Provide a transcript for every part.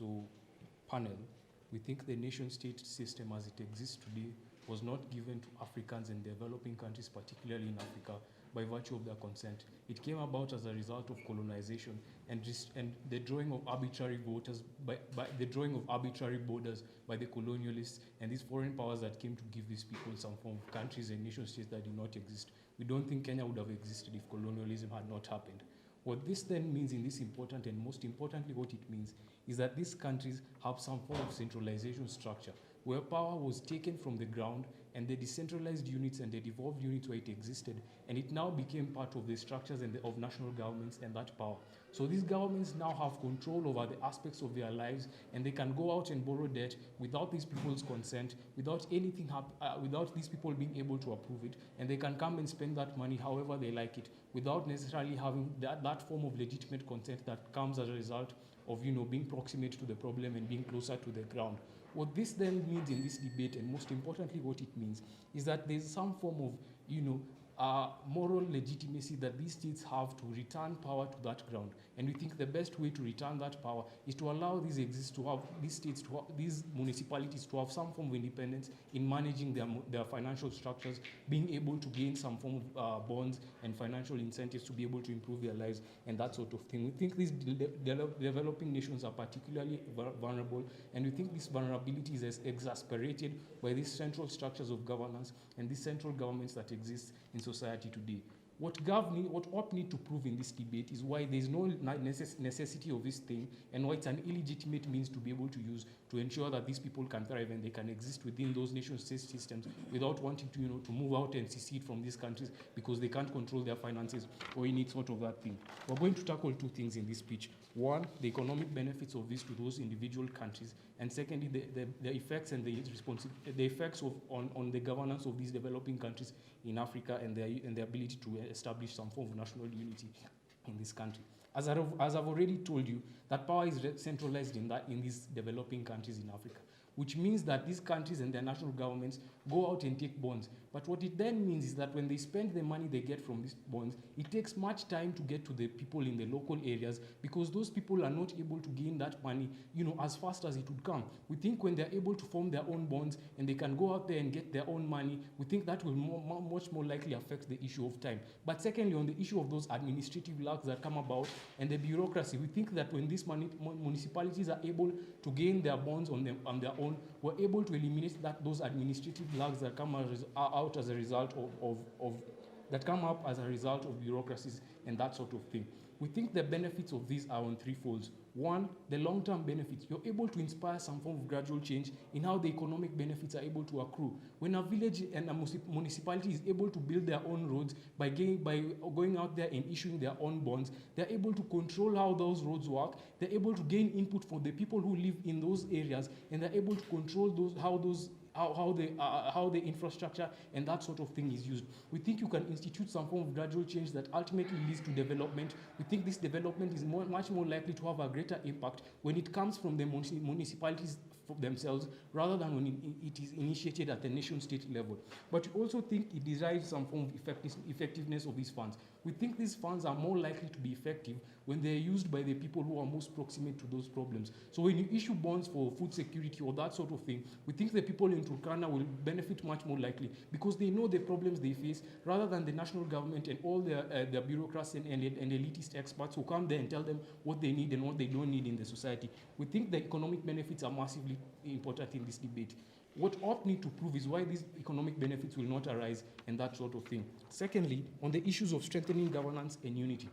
So, panel, we think the nation-state system as it exists today was not given to Africans and developing countries, particularly in Africa, by virtue of their consent. It came about as a result of colonization and the drawing of arbitrary voters by the drawing of arbitrary borders by the colonialists and these foreign powers that came to give these people some form of countries and nation states that did not exist. We don't think Kenya would have existed if colonialism had not happened. What this then means in this important and most importantly what it means is that these countries have some form of centralization structure where power was taken from the ground and the decentralized units and the devolved units where it existed, and it now became part of the structures and of national governments and that power. So these governments now have control over the aspects of their lives, and they can go out and borrow debt without these people's consent, without anything, without these people being able to approve it, and they can come and spend that money however they like it, without necessarily having that form of legitimate consent that comes as a result of being proximate to the problem and being closer to the ground. What this then means in this debate, and most importantly what it means, is that there's some form of moral legitimacy that these states have to return power to that ground. And we think the best way to return that power is to allow these states, these municipalities to have some form of independence in managing their financial structures, being able to gain some form of bonds and financial incentives to be able to improve their lives and that sort of thing. We think these developing nations are particularly vulnerable, and we think this vulnerability is exasperated by these central structures of governance and these central governments that exist in society today. What OP need to prove in this debate is why there is no necessity of this thing and why it's an illegitimate means to be able to use to ensure that these people can thrive and they can exist within those nation-state systems without wanting to move out and secede from these countries because they can't control their finances or any sort of that thing. We're going to tackle two things in this speech. One, the economic benefits of this to those individual countries, and secondly, the effects and the effects on the governance of these developing countries in Africa and their ability to establish some form of national unity in this country. As I've already told you, that power is centralized in these developing countries in Africa, which means that these countries and their national governments go out and take bonds. But what it then means is that when they spend the money they get from these bonds, it takes much time to get to the people in the local areas because those people are not able to gain that money, as fast as it would come. We think when they're able to form their own bonds and they can go out there and get their own money, we think that will much more likely affect the issue of time. But secondly, on the issue of those administrative lags that come about and the bureaucracy, we think that when these municipalities are able to gain their bonds on their own, we're able to eliminate those administrative lags that come out as a result that come up as a result of bureaucracies and that sort of thing. We think the benefits of these are on three folds. One, the long-term benefits. You're able to inspire some form of gradual change in how the economic benefits are able to accrue. When a village and a municipality is able to build their own roads by going out there and issuing their own bonds, they're able to control how those roads work. They're able to gain input from the people who live in those areas, and they're able to control how the infrastructure and that sort of thing is used. We think you can institute some form of gradual change that ultimately leads to development. We think this development is much more likely to have a greater impact when it comes from the municipalities themselves rather than when it is initiated at the nation-state level. But we also think it derives some form of effectiveness of these funds. We think these funds are more likely to be effective when they're used by the people who are most proximate to those problems. So when you issue bonds for food security or that sort of thing, we think the people in Turkana will benefit much more likely because they know the problems they face rather than the national government and all their bureaucrats and elitist experts who come there and tell them what they need and what they don't need in the society. We think the economic benefits are massively important in this debate. What OP need to prove is why these economic benefits will not arise and that sort of thing. Secondly, on the issues of strengthening governance and unity,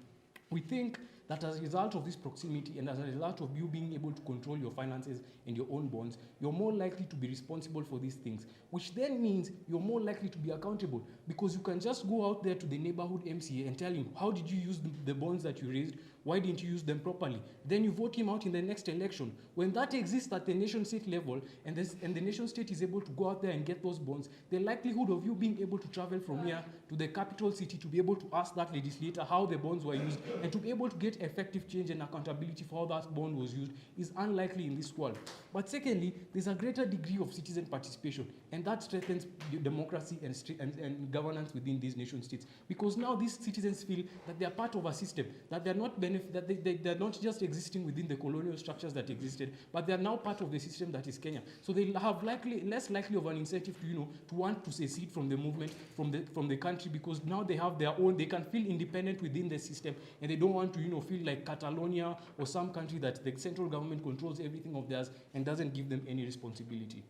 we think that as a result of this proximity and as a result of you being able to control your finances and your own bonds, you're more likely to be responsible for these things, which then means you're more likely to be accountable because you can just go out there to the neighborhood MCA and tell him, how did you use the bonds that you raised? Why didn't you use them properly? Then you vote him out in the next election. When that exists at the nation-state level and the nation-state is able to go out there and get those bonds, the likelihood of you being able to travel from here to the capital city to be able to ask that legislator how the bonds were used and to be able to get effective change and accountability for how that bond was used is unlikely in this world. But secondly, there's a greater degree of citizen participation, and that strengthens democracy and governance within these nation states because now these citizens feel that they are part of a system, that they're not they're not just existing within the colonial structures that existed, but they're now part of the system that is Kenya. So they have less likely of an incentive to want to secede from the movement, from the country, because now they have their own, they can feel independent within the system, and they don't want to feel like Catalonia or some country that the central government controls everything of theirs and doesn't give them any responsibility.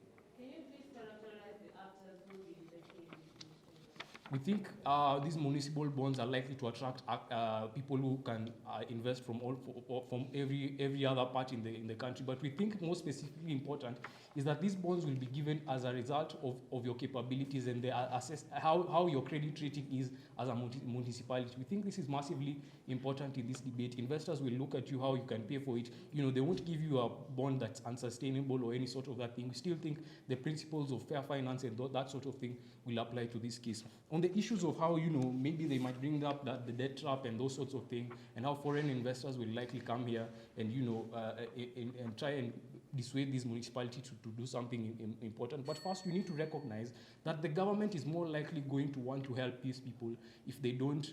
We think these municipal bonds are likely to attract people who can invest from every other part in the country. But we think more specifically important is that these bonds will be given as a result of your capabilities, and they assess how your credit rating is as a municipality. We think this is massively important in this debate. Investors will look at you, how you can pay for it. They won't give you a bond that's unsustainable or any sort of that thing. We still think the principles of fair finance and that sort of thing will apply to this case. On the issues of how, maybe they might bring up the debt trap and those sorts of things, and how foreign investors will likely come here and, and try and dissuade these municipalities to do something important. But first, you need to recognize that the government is more likely going to want to help these people if they don't,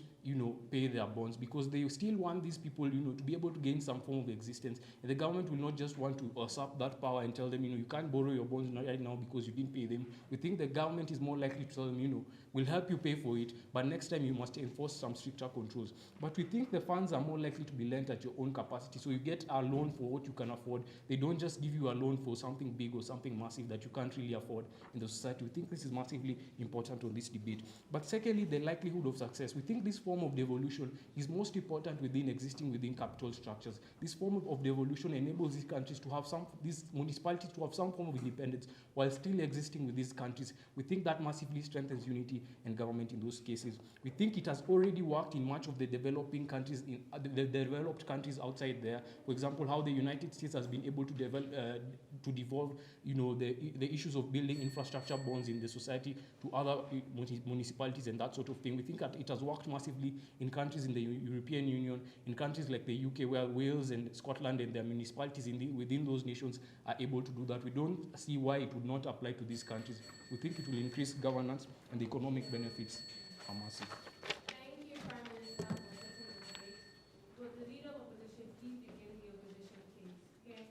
pay their bonds, because they still want these people, to be able to gain some form of existence. And the government will not just want to usurp that power and tell them, you can't borrow your bonds right now because you didn't pay them. We think the government is more likely to tell them, we'll help you pay for it, but next time you must enforce some stricter controls. But we think the funds are more likely to be lent at your own capacity. So you get a loan for what you can afford. They don't just give you a loan for something big or something massive that you can't really afford in the society. We think this is massively important on this debate. But secondly, the likelihood of success. We think this form of devolution is most important within capital structures. This form of devolution enables these countries to have these municipalities to have some form of independence while still existing with these countries. We think that massively strengthens unity and government in those cases. We think it has already worked in much of the developing countries, in the developed countries outside there. For example, how the United States has been able to devolve, the issues of building infrastructure bonds in the society to other municipalities and that sort of thing. We think that it has worked massively in countries in the European Union, in countries like the UK, where Wales and Scotland and their municipalities within those nations are able to do that. We don't see why it would not apply to these countries. We think it will increase governance, and the economic benefits are massive. Thank you, Prime Minister, for setting the debate. Would the Leader of Opposition please begin the opposition case? Here.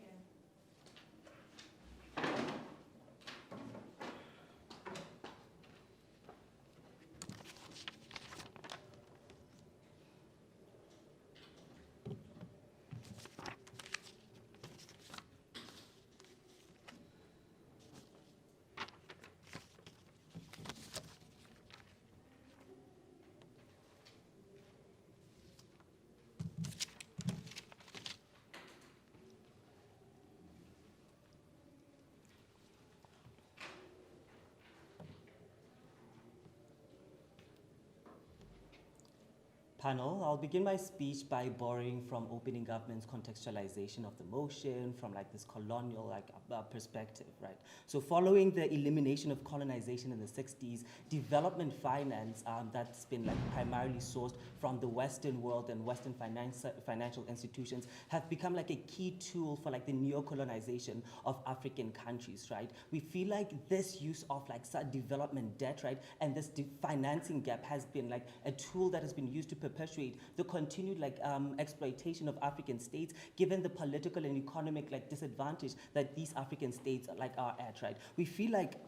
Panel, I'll begin my speech by borrowing from opening government's contextualization of the motion from this colonial perspective, right? So following the elimination of colonization in the 60s, development finance that's been primarily sourced from the Western world and Western financial institutions have become a key tool for the neo-colonization of African countries, right? We feel this use of development debt, right, and this financing gap has been a tool that has been used to perpetuate the continued exploitation of African states, given the political and economic disadvantage that these African states are at, right? We feel like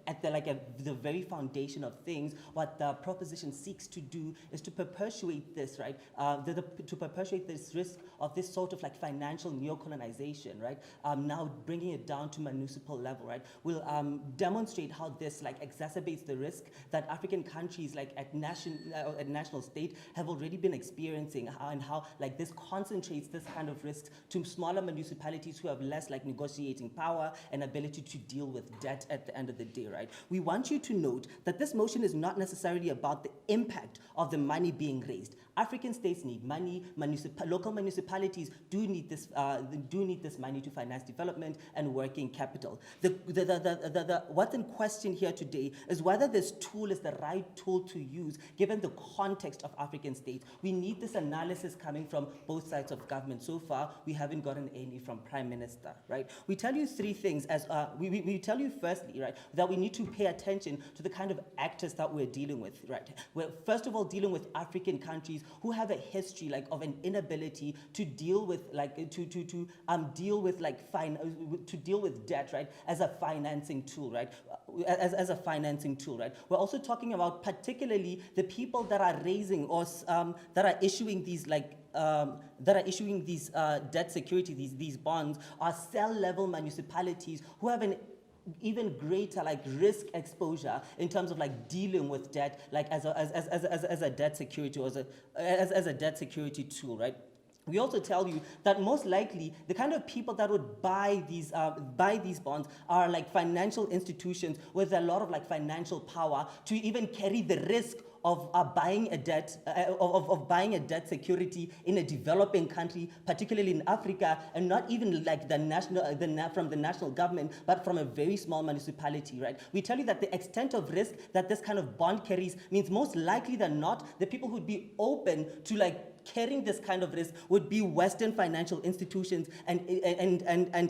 at the very foundation of things, what the proposition seeks to do is to perpetuate this, right? To perpetuate this risk of this sort of financial neo-colonization, right? Now bringing it down to municipal level, right? Will demonstrate how this exacerbates the risk that African countries at national state have already been experiencing, and how this concentrates this kind of risk to smaller municipalities who have less negotiating power and ability to deal with debt at the end of the day, right? We want you to note that this motion is not necessarily about the impact of the money being raised. African states need money. Local municipalities do need this money to finance development and working capital. What's in question here today is whether this tool is the right tool to use given the context of African states. We need this analysis coming from both sides of government. So far, we haven't gotten any from Prime Minister, right? We tell you three things. We tell you firstly, right, that we need to pay attention to the kind of actors that we're dealing with, right? We're first of all dealing with African countries who have a history of an inability to deal with deal with debt, right, as a financing tool, right? As a financing tool, right? We're also talking about particularly the people that are raising or that are issuing these debt security, these bonds, are cell-level municipalities who have an even greater risk exposure in terms of dealing with debt as a debt security or as a debt security tool, right? We also tell you that most likely the kind of people that would buy these bonds are financial institutions with a lot of financial power to even carry the risk of buying a debt security in a developing country, particularly in Africa, and not even from the national government, but from a very small municipality, right? We tell you that the extent of risk that this kind of bond carries means most likely than not, the people who would be open to carrying this kind of risk would be Western financial institutions and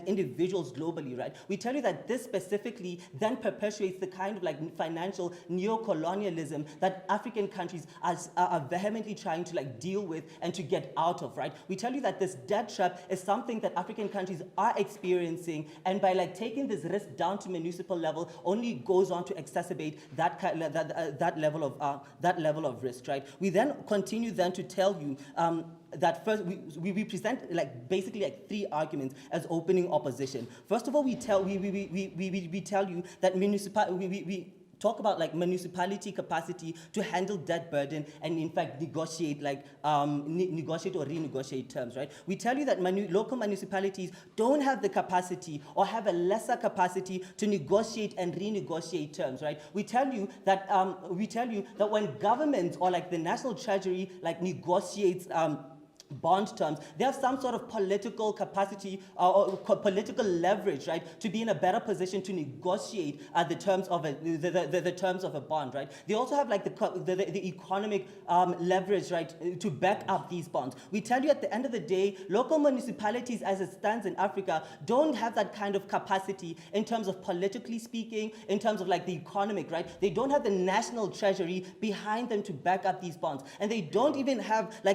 individuals globally, right? We tell you that this specifically then perpetuates the kind of financial neo-colonialism that African countries are vehemently trying to deal with and to get out of, right? We tell you that this debt trap is something that African countries are experiencing, and by taking this risk down to municipal level only goes on to exacerbate that level of risk, right? We then continue then to tell you that first we present basically three arguments as opening opposition. First of all, we tell you that we talk about municipality capacity to handle debt burden and in fact negotiate negotiate or renegotiate terms, right? We tell you that local municipalities don't have the capacity or have a lesser capacity to negotiate and renegotiate terms, right? We tell you that when governments or the National Treasury negotiates bond terms, they have some sort of political capacity or political leverage, right, to be in a better position to negotiate the terms of the terms of a bond, right? They also have the economic leverage, right, to back up these bonds. We tell you at the end of the day, local municipalities as it stands in Africa don't have that kind of capacity in terms of politically speaking, in terms of the economic, right? They don't have the national treasury behind them to back up these bonds, and they don't even have the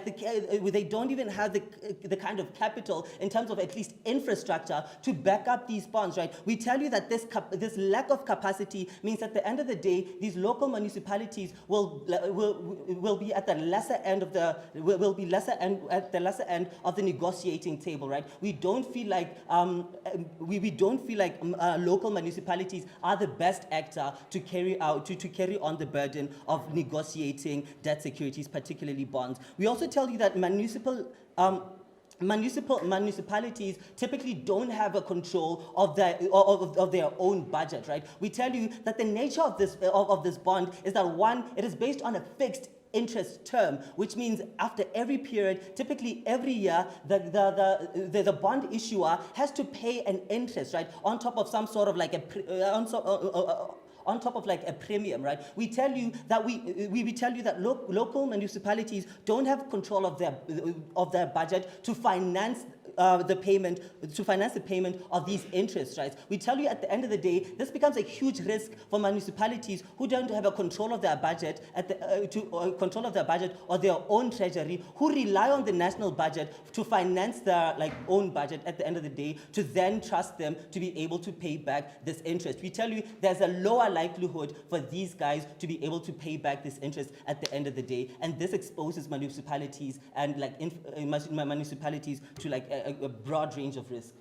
kind of capital in terms of at least infrastructure to back up these bonds, right? We tell you that this lack of capacity means at the end of the day, these local municipalities will be at the lesser end of the negotiating table, right? We don't feel like local municipalities are the best actor to carry on the burden of negotiating debt securities, particularly bonds. We also tell you that municipalities typically don't have a control of their own budget, right? We tell you that the nature of this bond is that one, it is based on a fixed interest term, which means after every period, typically every year, the bond issuer has to pay an interest, right, on top of some sort of on top of a premium, right? We tell you that local municipalities don't have control of their budget to finance the payment of these interest rates. We tell you at the end of the day, this becomes a huge risk for municipalities who don't have a control of their budget or their own treasury, who rely on the national budget to finance their own budget at the end of the day, to then trust them to be able to pay back this interest. We tell you there's a lower likelihood for these guys to be able to pay back this interest at the end of the day, and this exposes municipalities and municipalities to a broad range of risk.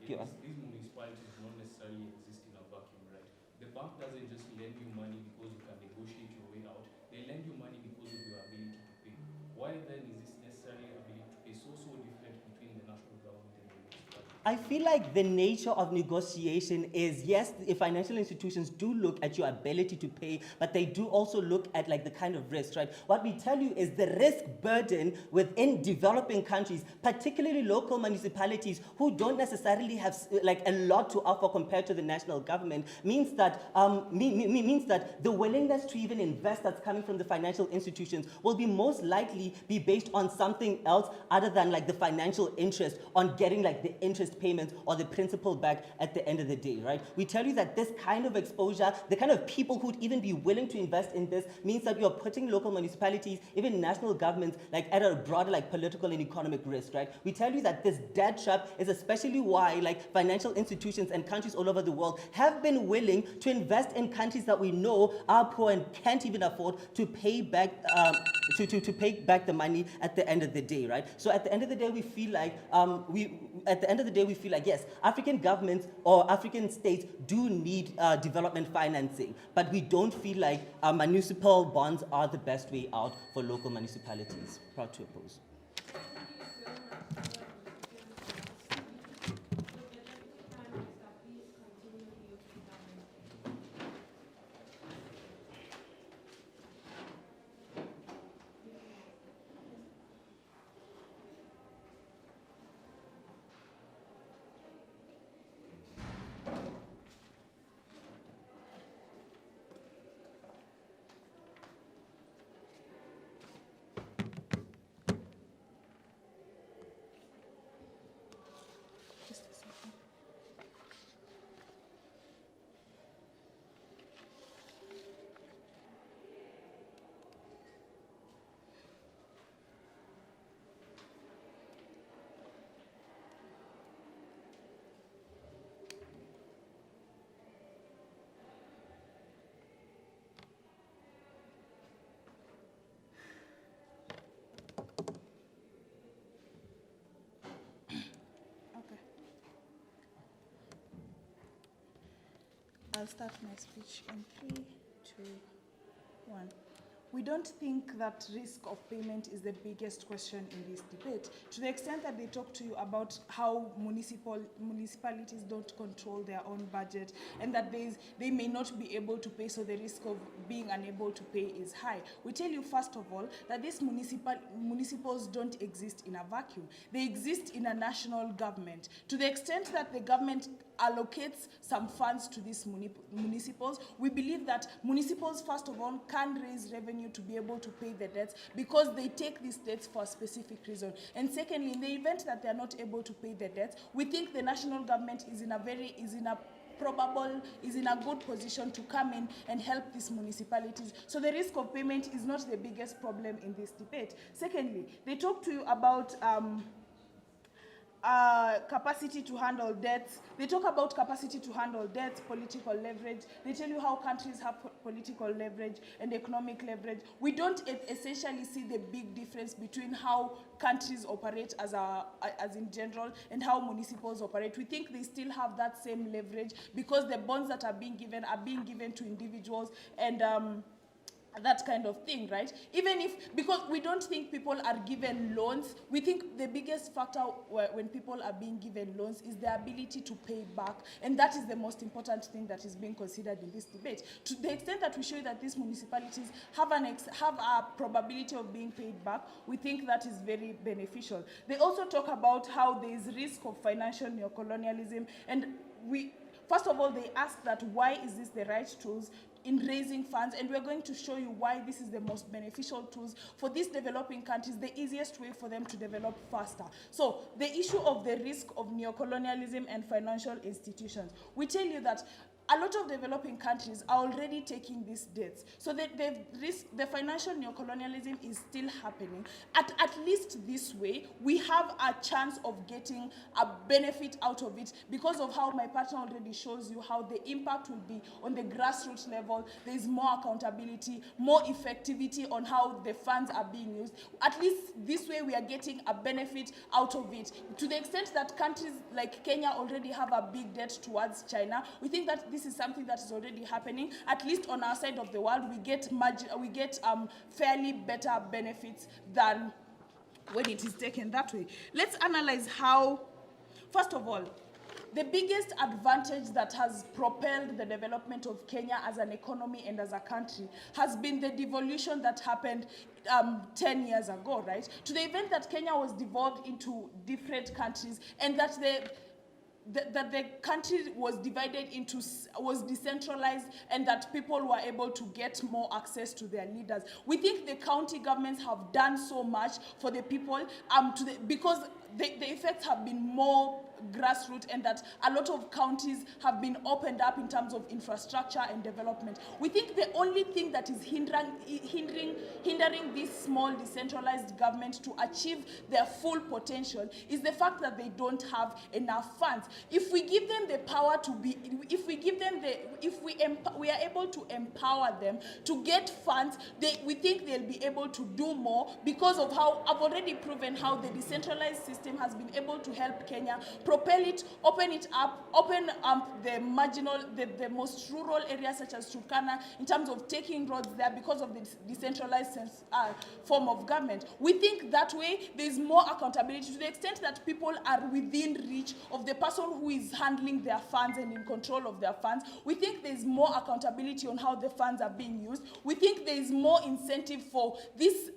Yeah, these municipalities do not necessarily exist in a vacuum, right? The bank doesn't just lend you money because you can negotiate your way out. They lend you money because of your ability to pay. Why then is this necessarily ability to pay so different between the national government and the municipality? I feel like the nature of negotiation is, yes, the financial institutions do look at your ability to pay, but they do also look at like the kind of risk, right? What we tell you is the risk burden within developing countries, particularly local municipalities who don't necessarily have like a lot to offer compared to the national government, means that means that the willingness to even invest that's coming from the financial institutions will be most likely be based on something else other than like the financial interest on getting like the interest payments or the principal back at the end of the day, right? We tell you that this kind of exposure, the kind of people who'd even be willing to invest in this, means that you're putting local municipalities, even national governments, like at a broader like political and economic risk, right? We tell you that this debt trap is especially why like financial institutions and countries all over the world have been willing to invest in countries that we know are poor and can't even afford to pay back to pay back the money at the end of the day, right? So at the end of the day, we feel like yes, African governments or African states do need development financing, but we don't feel like municipal bonds are the best way out for local municipalities. Proud to oppose. I'll start my speech in 3, 2, 1. We don't think that risk of payment is the biggest question in this debate, to the extent that they talk to you about how municipalities don't control their own budget and that they may not be able to pay, so the risk of being unable to pay is high. We tell you, first of all, that these municipals don't exist in a vacuum. They exist in a national government. To the extent that the government allocates some funds to these municipals, we believe that municipals, first of all, can raise revenue to be able to pay the debts because they take these debts for a specific reason. And secondly, in the event that they are not able to pay the debts, we think the national government is in a good position to come in and help these municipalities. So the risk of payment is not the biggest problem in this debate. Secondly, they talk to you about capacity to handle debts. They talk about capacity to handle debts, political leverage. They tell you how countries have political leverage and economic leverage. We don't essentially see the big difference between how countries operate as in general and how municipals operate. We think they still have that same leverage because the bonds that are being given to individuals and that kind of thing, right? Even if, because we don't think people are given loans, we think the biggest factor when people are being given loans is the ability to pay back, and that is the most important thing that is being considered in this debate. To the extent that we show that these municipalities have a probability of being paid back, we think that is very beneficial. They also talk about how there is risk of financial neocolonialism, and first of all, they ask that why is this the right tools in raising funds, and we're going to show you why this is the most beneficial tools for these developing countries, the easiest way for them to develop faster. So the issue of the risk of neocolonialism and financial institutions, we tell you that a lot of developing countries are already taking these debts. So the financial neocolonialism is still happening. At least this way, we have a chance of getting a benefit out of it because of how my partner already shows you how the impact will be on the grassroots level. There is more accountability, more effectivity on how the funds are being used. At least this way, we are getting a benefit out of it. To the extent that countries like Kenya already have a big debt towards China, we think that this is something that is already happening. At least on our side of the world, we get fairly better benefits than when it is taken that way. Let's analyze how first of all, the biggest advantage that has propelled the development of Kenya as an economy and as a country has been the devolution that happened 10 years ago, right? To the event that Kenya was devolved into different countries and that the country was divided into, was decentralized, and that people were able to get more access to their leaders. We think the county governments have done so much for the people because the effects have been more grassroots, and that a lot of counties have been opened up in terms of infrastructure and development. We think the only thing that is hindering this small decentralized government to achieve their full potential is the fact that they don't have enough funds. If we give them the power to be, if we are able to empower them to get funds, we think they'll be able to do more, because of how I've already proven how the decentralized system has been able to help Kenya propel it, open up the marginal, the most rural areas such as Turkana, in terms of taking roads there because of the decentralized form of government. We think that way there's more accountability to the extent that people are within reach of the person who is handling their funds and in control of their funds. We think there's more accountability on how the funds are being used. We think there's more incentive for these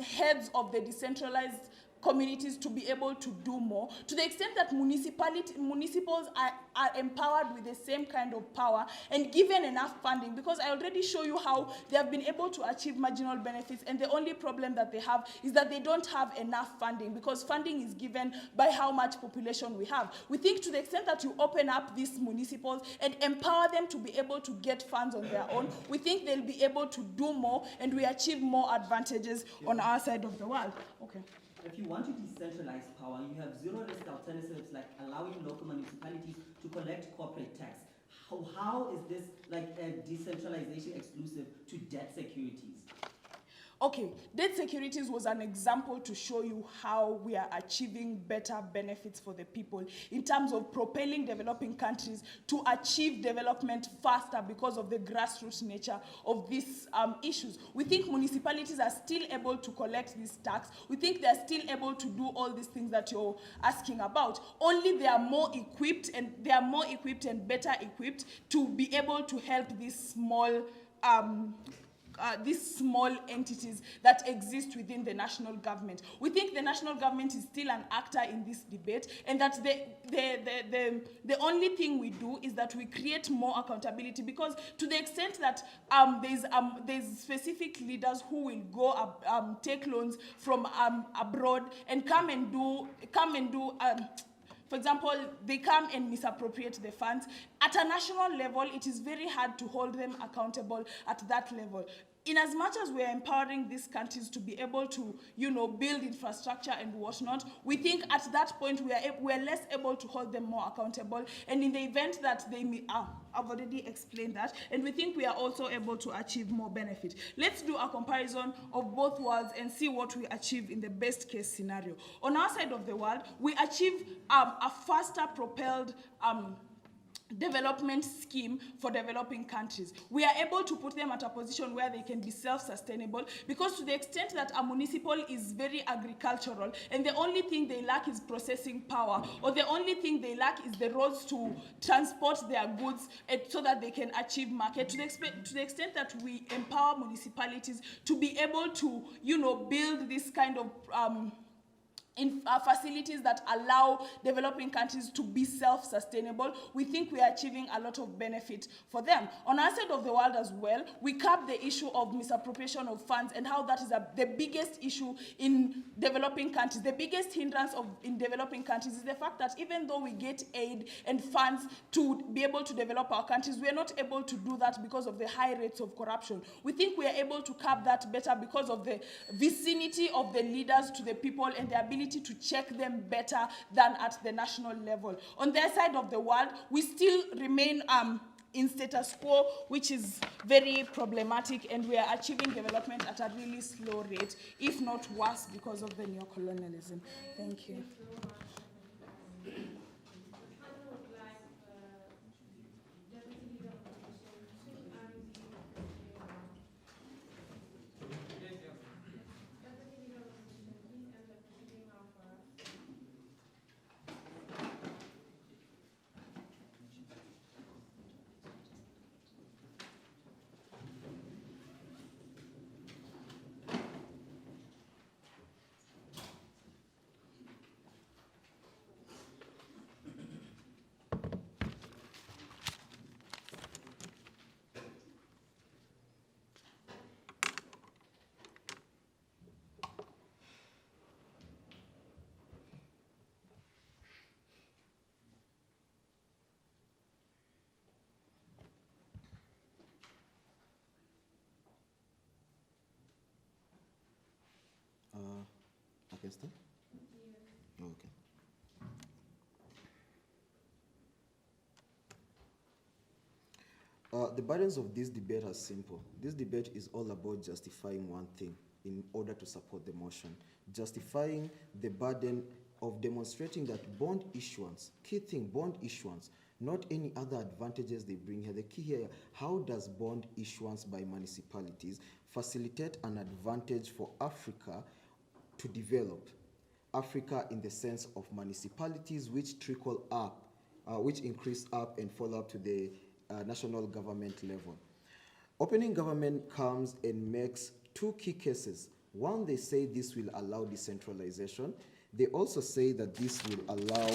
heads of the decentralized communities to be able to do more, to the extent that municipals are empowered with the same kind of power and given enough funding, because I already show you how they have been able to achieve marginal benefits, and the only problem that they have is that they don't have enough funding, because funding is given by how much population we have. We think to the extent that you open up these municipals and empower them to be able to get funds on their own, we think they'll be able to do more, and we achieve more advantages on our side of the world. Okay. If you want to decentralize power, you have zero-risk alternatives like allowing local municipalities to collect corporate tax. How is this like a decentralization exclusive to debt securities? Okay, debt securities was an example to show you how we are achieving better benefits for the people in terms of propelling developing countries to achieve development faster because of the grassroots nature of these issues. We think municipalities are still able to collect this tax. We think they're still able to do all these things that you're asking about. Only they are more equipped and better equipped to be able to help these small entities that exist within the national government. We think the national government is still an actor in this debate, and that the only thing we do is that we create more accountability, because to the extent that there's specific leaders who will go take loans from abroad and come and do for example, they come and misappropriate the funds. At a national level, it is very hard to hold them accountable at that level. In as much as we are empowering these countries to be able to, build infrastructure and whatnot, we think at that point we are less able to hold them more accountable. And in the event that they I've already explained that, and we think we are also able to achieve more benefit. Let's do a comparison of both worlds and see what we achieve in the best case scenario. On our side of the world, we achieve a faster propelled development scheme for developing countries. We are able to put them at a position where they can be self-sustainable, because to the extent that a municipal is very agricultural and the only thing they lack is processing power, or the only thing they lack is the roads to transport their goods so that they can achieve market, to the extent that we empower municipalities to be able to, build this kind of facilities that allow developing countries to be self-sustainable, we think we are achieving a lot of benefit for them. On our side of the world as well, we cap the issue of misappropriation of funds and how that is the biggest issue in developing countries. The biggest hindrance in developing countries is the fact that even though we get aid and funds to be able to develop our countries, we are not able to do that because of the high rates of corruption. We think we are able to cap that better because of the vicinity of the leaders to the people and the ability to check them better than at the national level. On their side of the world, we still remain in status quo, which is very problematic, and we are achieving development at a really slow rate, if not worse, because of the neocolonialism. Thank you. Esther? Okay. The burdens of this debate are simple. This debate is all about justifying one thing in order to support the motion. Justifying the burden of demonstrating that bond issuance, key thing, bond issuance, not any other advantages they bring here. The key here, how does bond issuance by municipalities facilitate an advantage for Africa to develop? Africa in the sense of municipalities which trickle up, which increase up and fall up to the national government level. Opening government comes and makes two key cases. One, they say this will allow decentralization. They also say that this will allow,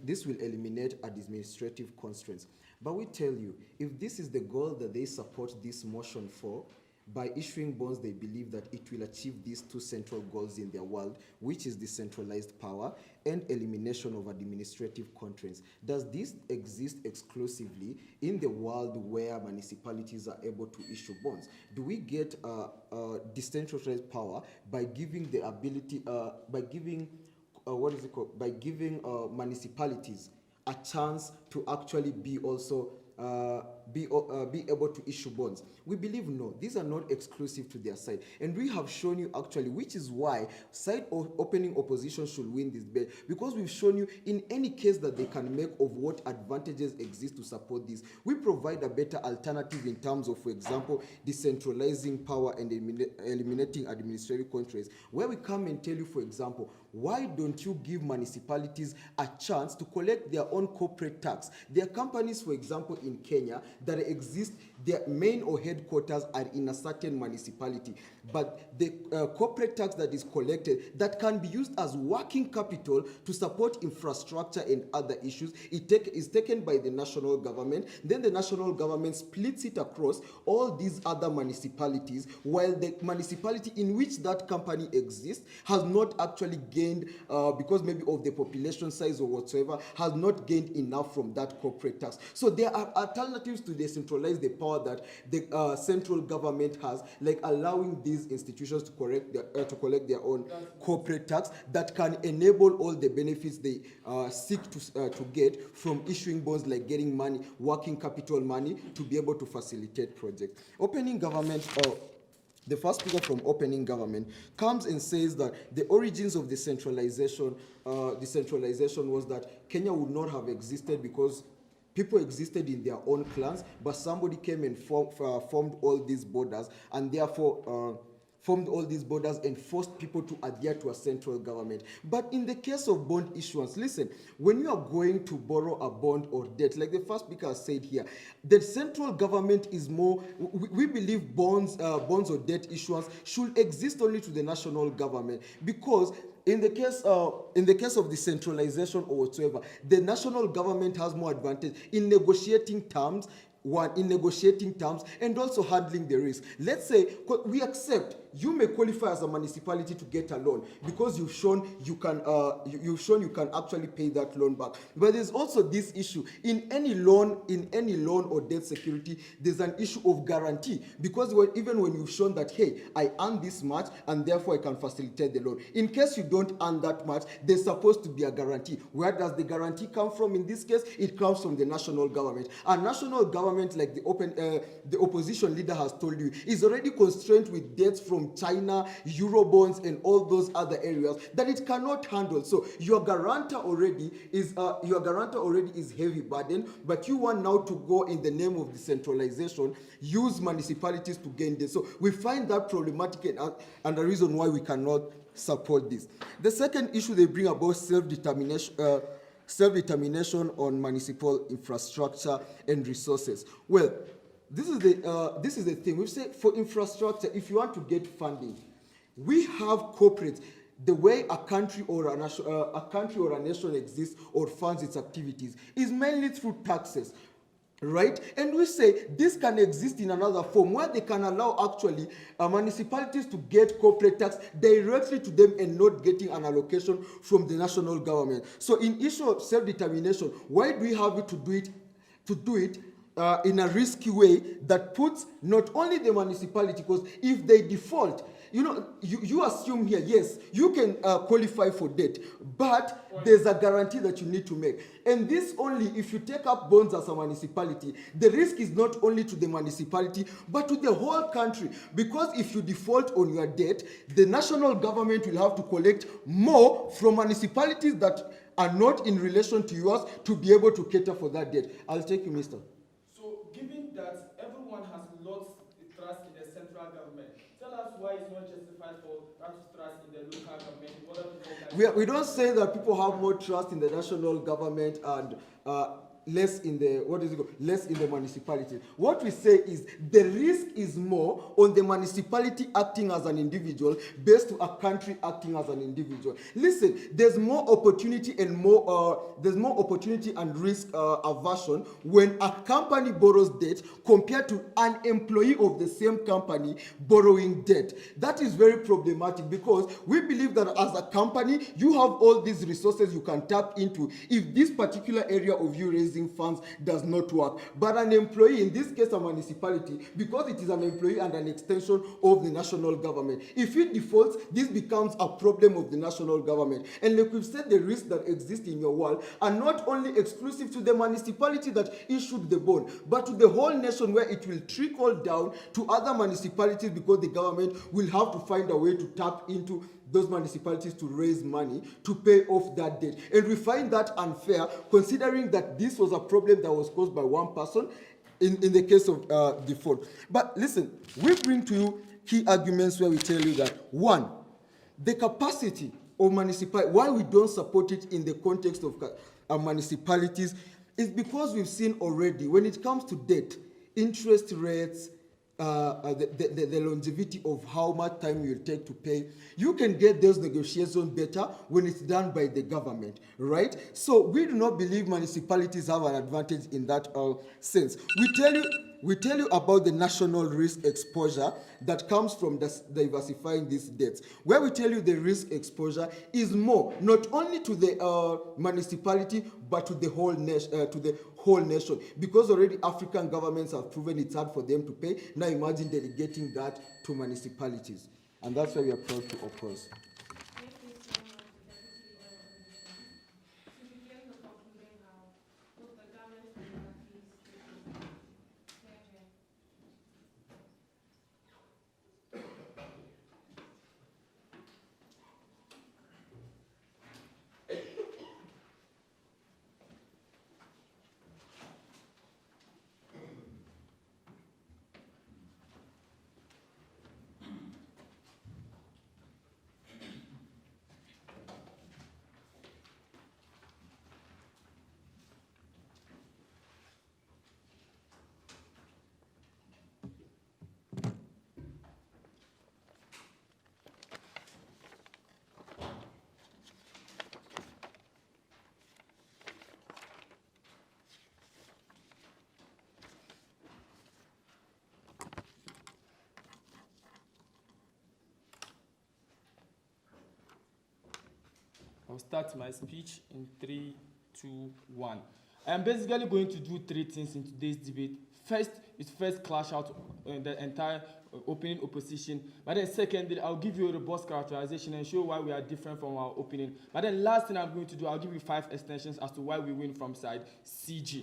this will eliminate administrative constraints. But we tell you, if this is the goal that they support this motion for, by issuing bonds, they believe that it will achieve these two central goals in their world, which is decentralized power and elimination of administrative constraints. Does this exist exclusively in the world where municipalities are able to issue bonds? Do we get decentralized power by giving the ability, by giving municipalities a chance to actually be also be able to issue bonds? We believe no, these are not exclusive to their side. And we have shown you actually, which is why side opening opposition should win this debate, because we've shown you in any case that they can make of what advantages exist to support this. We provide a better alternative in terms of, for example, decentralizing power and eliminating administrative constraints, where we come and tell you, for example, why don't you give municipalities a chance to collect their own corporate tax? There are companies, for example, in Kenya that exist, their main or headquarters are in a certain municipality, but the corporate tax that is collected that can be used as working capital to support infrastructure and other issues is taken by the national government. Then the national government splits it across all these other municipalities, while the municipality in which that company exists has not actually gained, because maybe of the population size or whatsoever, has not gained enough from that corporate tax. So there are alternatives to decentralize the power that the central government has, like allowing these institutions to collect their own corporate tax that can enable all the benefits they seek to get from issuing bonds, like getting money, working capital money, to be able to facilitate projects. Opening government, the first speaker from Opening Government comes and says that the origins of decentralization was that Kenya would not have existed because people existed in their own clans, but somebody came and formed all these borders, and therefore formed all these borders and forced people to adhere to a central government. But in the case of bond issuance, listen, when you are going to borrow a bond or debt, like the first speaker said here, the central government is more, we believe bonds or debt issuance should exist only to the national government, because in the case of decentralization or whatsoever, the national government has more advantage in negotiating terms, and also handling the risk. Let's say we accept you may qualify as a municipality to get a loan because you've shown you can actually pay that loan back. But there's also this issue in any loan or debt security. There's an issue of guarantee, because even when you've shown that, hey, I earn this much and therefore I can facilitate the loan. In case you don't earn that much, there's supposed to be a guarantee. Where does the guarantee come from? In this case, it comes from the national government. And national government, like the opposition leader has told you, is already constrained with debts from China, Eurobonds, and all those other areas that it cannot handle. So your guarantor already is heavy burden, but you want now to go in the name of decentralization, use municipalities to gain this. So we find that problematic, and the reason why we cannot support this. The second issue they bring about self-determination on municipal infrastructure and resources. Well, this is the thing. We say for infrastructure, if you want to get funding, we have corporates. The way a country or a nation exists or funds its activities is mainly through taxes, right? And we say this can exist in another form where they can allow actually municipalities to get corporate tax directly to them and not getting an allocation from the national government. So in issue of self-determination, why do we have it to do it in a risky way that puts not only the municipality, because if they default, You know, you assume here, yes, you can qualify for debt, but there's a guarantee that you need to make. And this only if you take up bonds as a municipality. The risk is not only to the municipality, but to the whole country. Because if you default on your debt, the national government will have to collect more from municipalities that are not in relation to yours to be able to cater for that debt. I'll take you, Mr. So, given that everyone has lost trust in the central government, tell us why it's not justified for us to trust in the local government in order to We don't say that people have more trust in the national government and less in the less in the municipality. What we say is the risk is more on the municipality acting as an individual based to a country acting as an individual. Listen, there's more opportunity and risk aversion when a company borrows debt compared to an employee of the same company borrowing debt. That is very problematic because we believe that as a company you have all these resources you can tap into if this particular area of you raising funds does not work. But an employee, in this case a municipality, because it is an employee and an extension of the national government, if it defaults, this becomes a problem of the national government. And like we've said, the risks that exist in your world are not only exclusive to the municipality that issued the bond, but to the whole nation, where it will trickle down to other municipalities because the government will have to find a way to tap into those municipalities to raise money to pay off that debt. And we find that unfair, considering that this was a problem that was caused by one person in the case of default. But listen, we bring to you key arguments where we tell you that, one, the capacity of municipalities, why we don't support it in the context of municipalities, is because we've seen already, when it comes to debt, interest rates, the longevity of how much time you will take to pay, you can get those negotiations better when it's done by the government, right? So we do not believe municipalities have an advantage in that sense. We tell you about the national risk exposure that comes from diversifying these debts, where we tell you the risk exposure is more, not only to the municipality, but to the whole nation, because already African governments have proven it's hard for them to pay. Now imagine delegating that to municipalities. And that's why we are proud to oppose. I'll start my speech in 3, 2, 1. I am basically going to do three things in today's debate. First, clash out the entire opening opposition. But then secondly, I'll give you a robust characterization and show why we are different from our opinion. But then last thing I'm going to do, I'll give you 5 extensions as to why we win from side CG.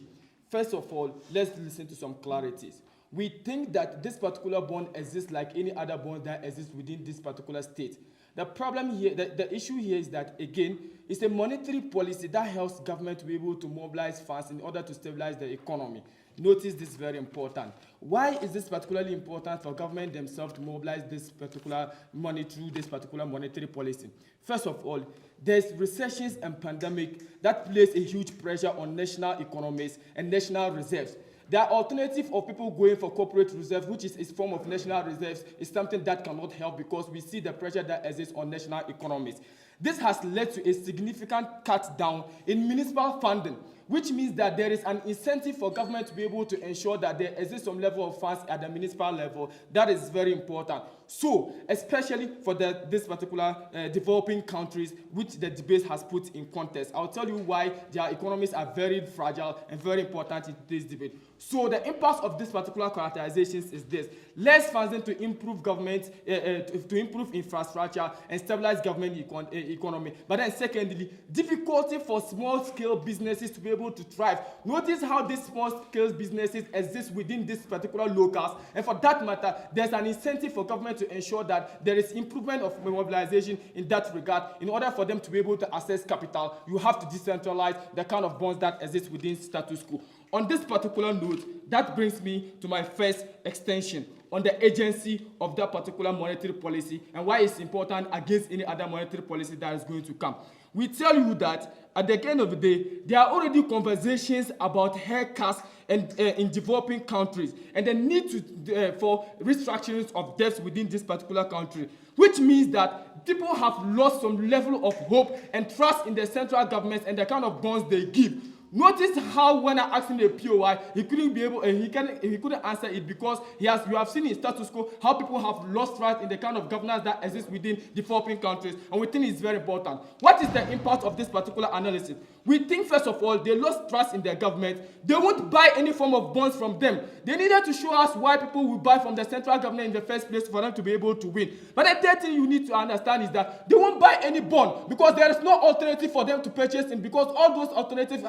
First of all, let's listen to some clarities. We think that this particular bond exists like any other bond that exists within this particular state. The problem here, the issue here is that, again, it's a monetary policy that helps government to be able to mobilize funds in order to stabilize the economy. Notice this is very important. Why is this particularly important for government themselves to mobilize this particular money through this particular monetary policy? First of all, there's recessions and pandemic that place a huge pressure on national economies and national reserves. The alternative of people going for corporate reserves, which is a form of national reserves, is something that cannot help because we see the pressure that exists on national economies. This has led to a significant cut down in municipal funding, which means that there is an incentive for government to be able to ensure that there exists some level of funds at the municipal level. That is very important. So, especially for this particular developing countries, which the debate has put in context, I'll tell you why their economies are very fragile and very important in this debate. So the impact of this particular characterizations is this: less funding to improve government, to improve infrastructure and stabilize government economy. But then secondly, difficulty for small-scale businesses to be able to thrive. Notice how these small-scale businesses exist within this particular locals, and for that matter, there's an incentive for government to ensure that there is improvement of mobilization in that regard. In order for them to be able to access capital, you have to decentralize the kind of bonds that exist within status quo. On this particular note, that brings me to my first extension on the agency of that particular monetary policy and why it's important against any other monetary policy that is going to come. We tell you that at the end of the day, there are already conversations about haircuts and in developing countries and the need to, for restructurings of debts within this particular country, which means that people have lost some level of hope and trust in the central government and the kind of bonds they give. Notice how when I asked him the POI, he couldn't be able, he couldn't answer it because you have seen in status quo how people have lost trust in the kind of governance that exists within developing countries, and we think it's very important. What is the impact of this particular analysis? We think first of all they lost trust in their government. They won't buy any form of bonds from them. They needed to show us why people will buy from the central government in the first place for them to be able to win. But the third thing you need to understand is that they won't buy any bond because there is no alternative for them to purchase it, because all those alternatives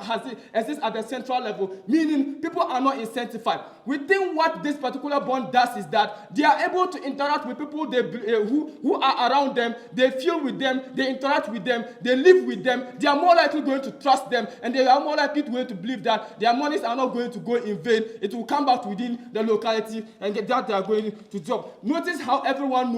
exist at the central level, meaning people are not incentivized. We think what this particular bond does is that they are able to interact with people who are around them, they feel with them, they interact with them, they live with them, they are more likely going to trust them, and they are more likely going to believe that their monies are not going to go in vain. It will come back within the locality and that they are going to drop. Notice how everyone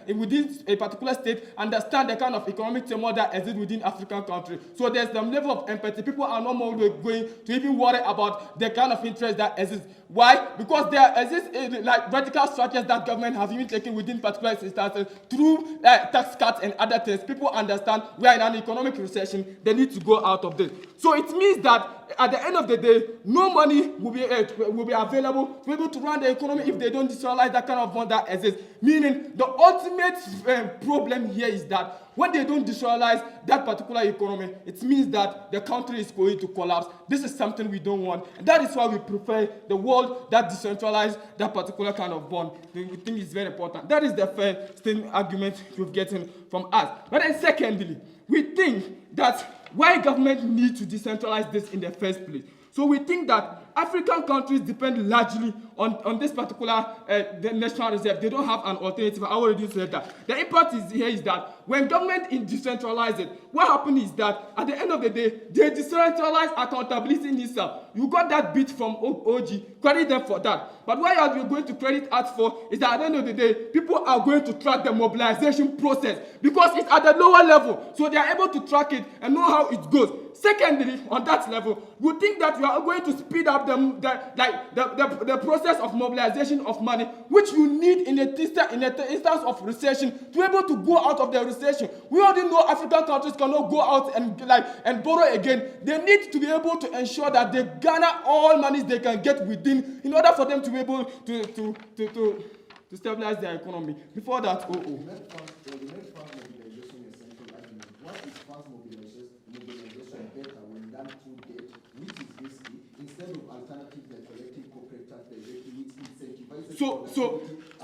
within a particular state understand the kind of economic turmoil that exists within African countries. So there's the level of empathy. People are no more going to even worry about the kind of interest that exists. Why? Because there exists like vertical structures that government have even taken within particular instances through tax cuts and other things. People understand we are in an economic recession. They need to go out of this. So it means that at the end of the day, no money will be available to be able to run the economy if they don't decentralize that kind of bond that exists. Meaning the ultimate problem here is that when they don't decentralize that particular economy, it means that the country is going to collapse. This is something we don't want. And that is why we prefer the world that decentralizes that particular kind of bond. We think it's very important. That is the first argument you've gotten from us. But then secondly, we think that why government need to decentralize this in the first place. So we think that African countries depend largely on this particular the national reserve. They don't have an alternative. I already said that. The impact is that when government is decentralized, what happens is that at the end of the day, they decentralize accountability in itself. You got that bit from OG, credit them for that. But what you are going to credit us for is that at the end of the day, people are going to track the mobilization process because it's at the lower level. So they are able to track it and know how it goes. Secondly, on that level, we think that we are going to speed up the process of mobilization of money, which you need in the instance of recession to be able to go out of the recession. We already know African countries cannot go out and borrow again. They need to be able to ensure that they garner all monies they can get within in order for them to be able to stabilize their economy. Before that,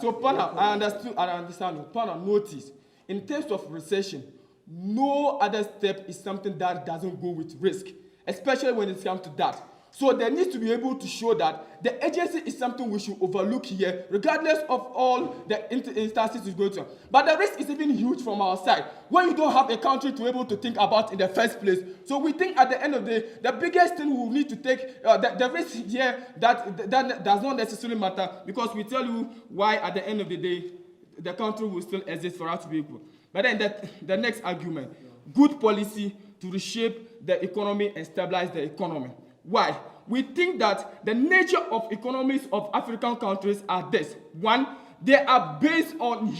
So, partner, I understand. Partner, notice, in terms of recession, no other step is something that doesn't go with risk, especially when it comes to that. So there needs to be able to show that the agency is something we should overlook here, regardless of all the instances we go to. But the risk is even huge from our side, when you don't have a country to be able to think about in the first place. So we think at the end of the day, the biggest thing we need to take, the risk here, that does not necessarily matter, because we tell you why at the end of the day, the country will still exist for us to be equal. But then the next argument, good policy to reshape the economy and stabilize the economy. Why? We think that the nature of economies of African countries are this. One, they are based on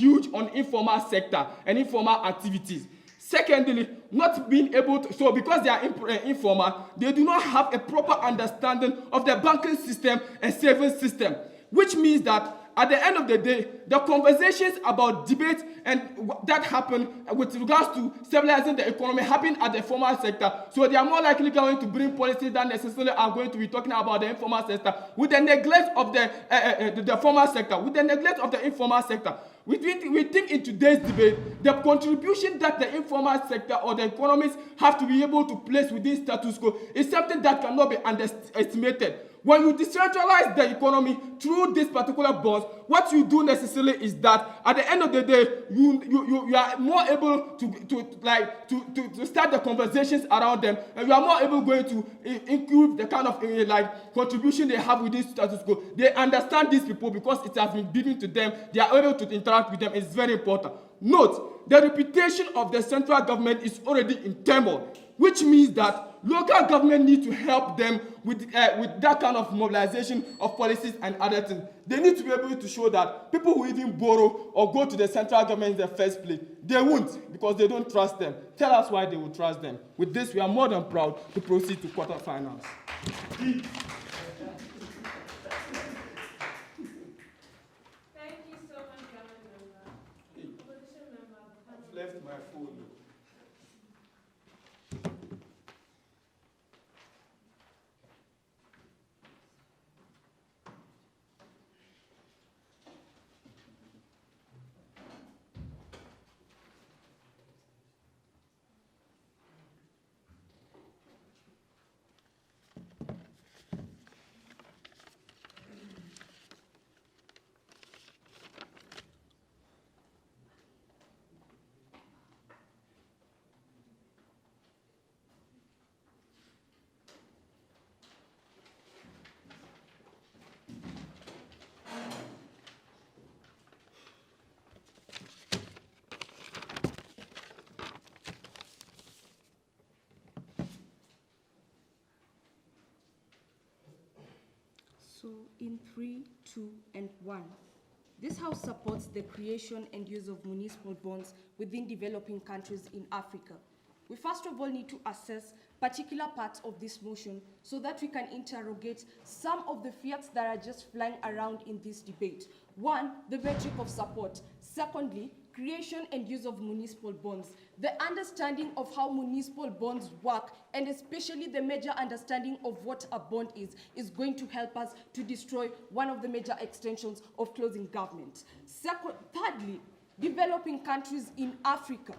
informal sector and informal activities. Secondly, not being able to, so because they are informal, they do not have a proper understanding of the banking system and savings system, which means that at the end of the day, the conversations about debate and that happen with regards to stabilizing the economy happen at the formal sector. So they are more likely going to bring policies that necessarily are going to be talking about the informal sector with the neglect of the formal sector, with the neglect of the informal sector. We think in today's debate, the contribution that the informal sector or the economists have to be able to place within status quo is something that cannot be underestimated. When you decentralize the economy through this particular bonds, what you do necessarily is that at the end of the day, you are more able to start the conversations around them, and you are more able going to include the kind of contribution they have within status quo. They understand these people because it has been given to them. They are able to interact with them. It's very important. Note, the reputation of the central government is already in turmoil, which means that local government need to help them with that kind of mobilization of policies and other things. They need to be able to show that people who even borrow or go to the central government in the first place, they won't because they don't trust them. Tell us why they will trust them. With this, we are more than proud to proceed to quarterfinals. Thank you so much, government member. Opposition member, the panel. Left my phone. So in 3, 2, and 1, this House supports the creation and use of municipal bonds within developing countries in Africa. We first of all need to assess particular parts of this motion so that we can interrogate some of the fiats that are just flying around in this debate. One, the rhetoric of support. Secondly, creation and use of municipal bonds. The understanding of how municipal bonds work, and especially the major understanding of what a bond is going to help us to destroy one of the major extensions of closing government. Thirdly, developing countries in Africa.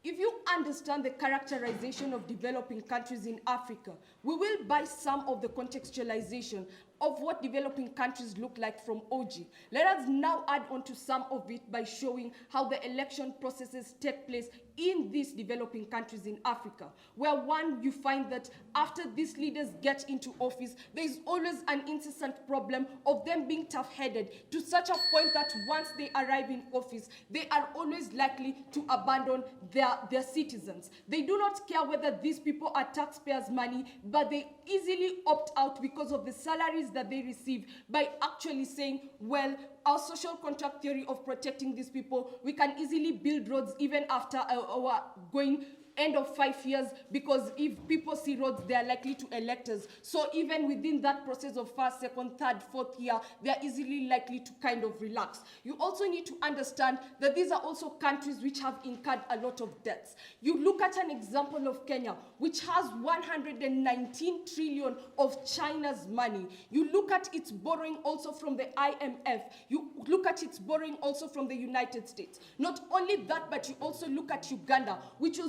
If you understand the characterization of developing countries in Africa, we will buy some of the contextualization of what developing countries look like from OG. Let us now add on to some of it by showing how the election processes take place in these developing countries in Africa, where one, you find that after these leaders get into office, there is always an incessant problem of them being tough-headed to such a point that once they arrive in office, they are always likely to abandon their citizens. They do not care whether these people are taxpayers' money, but they easily opt out because of the salaries that they receive by actually saying, well, our social contract theory of protecting these people, we can easily build roads even after our going end of 5 years, because if people see roads, they are likely to elect us. So even within that process of first, second, third, fourth year, they are easily likely to kind of relax. You also need to understand that these are also countries which have incurred a lot of debts. You look at an example of Kenya, which has 119 trillion of China's money. You look at its borrowing also from the IMF. You look at its borrowing also from the United States. Not only that, but you also look at Uganda, which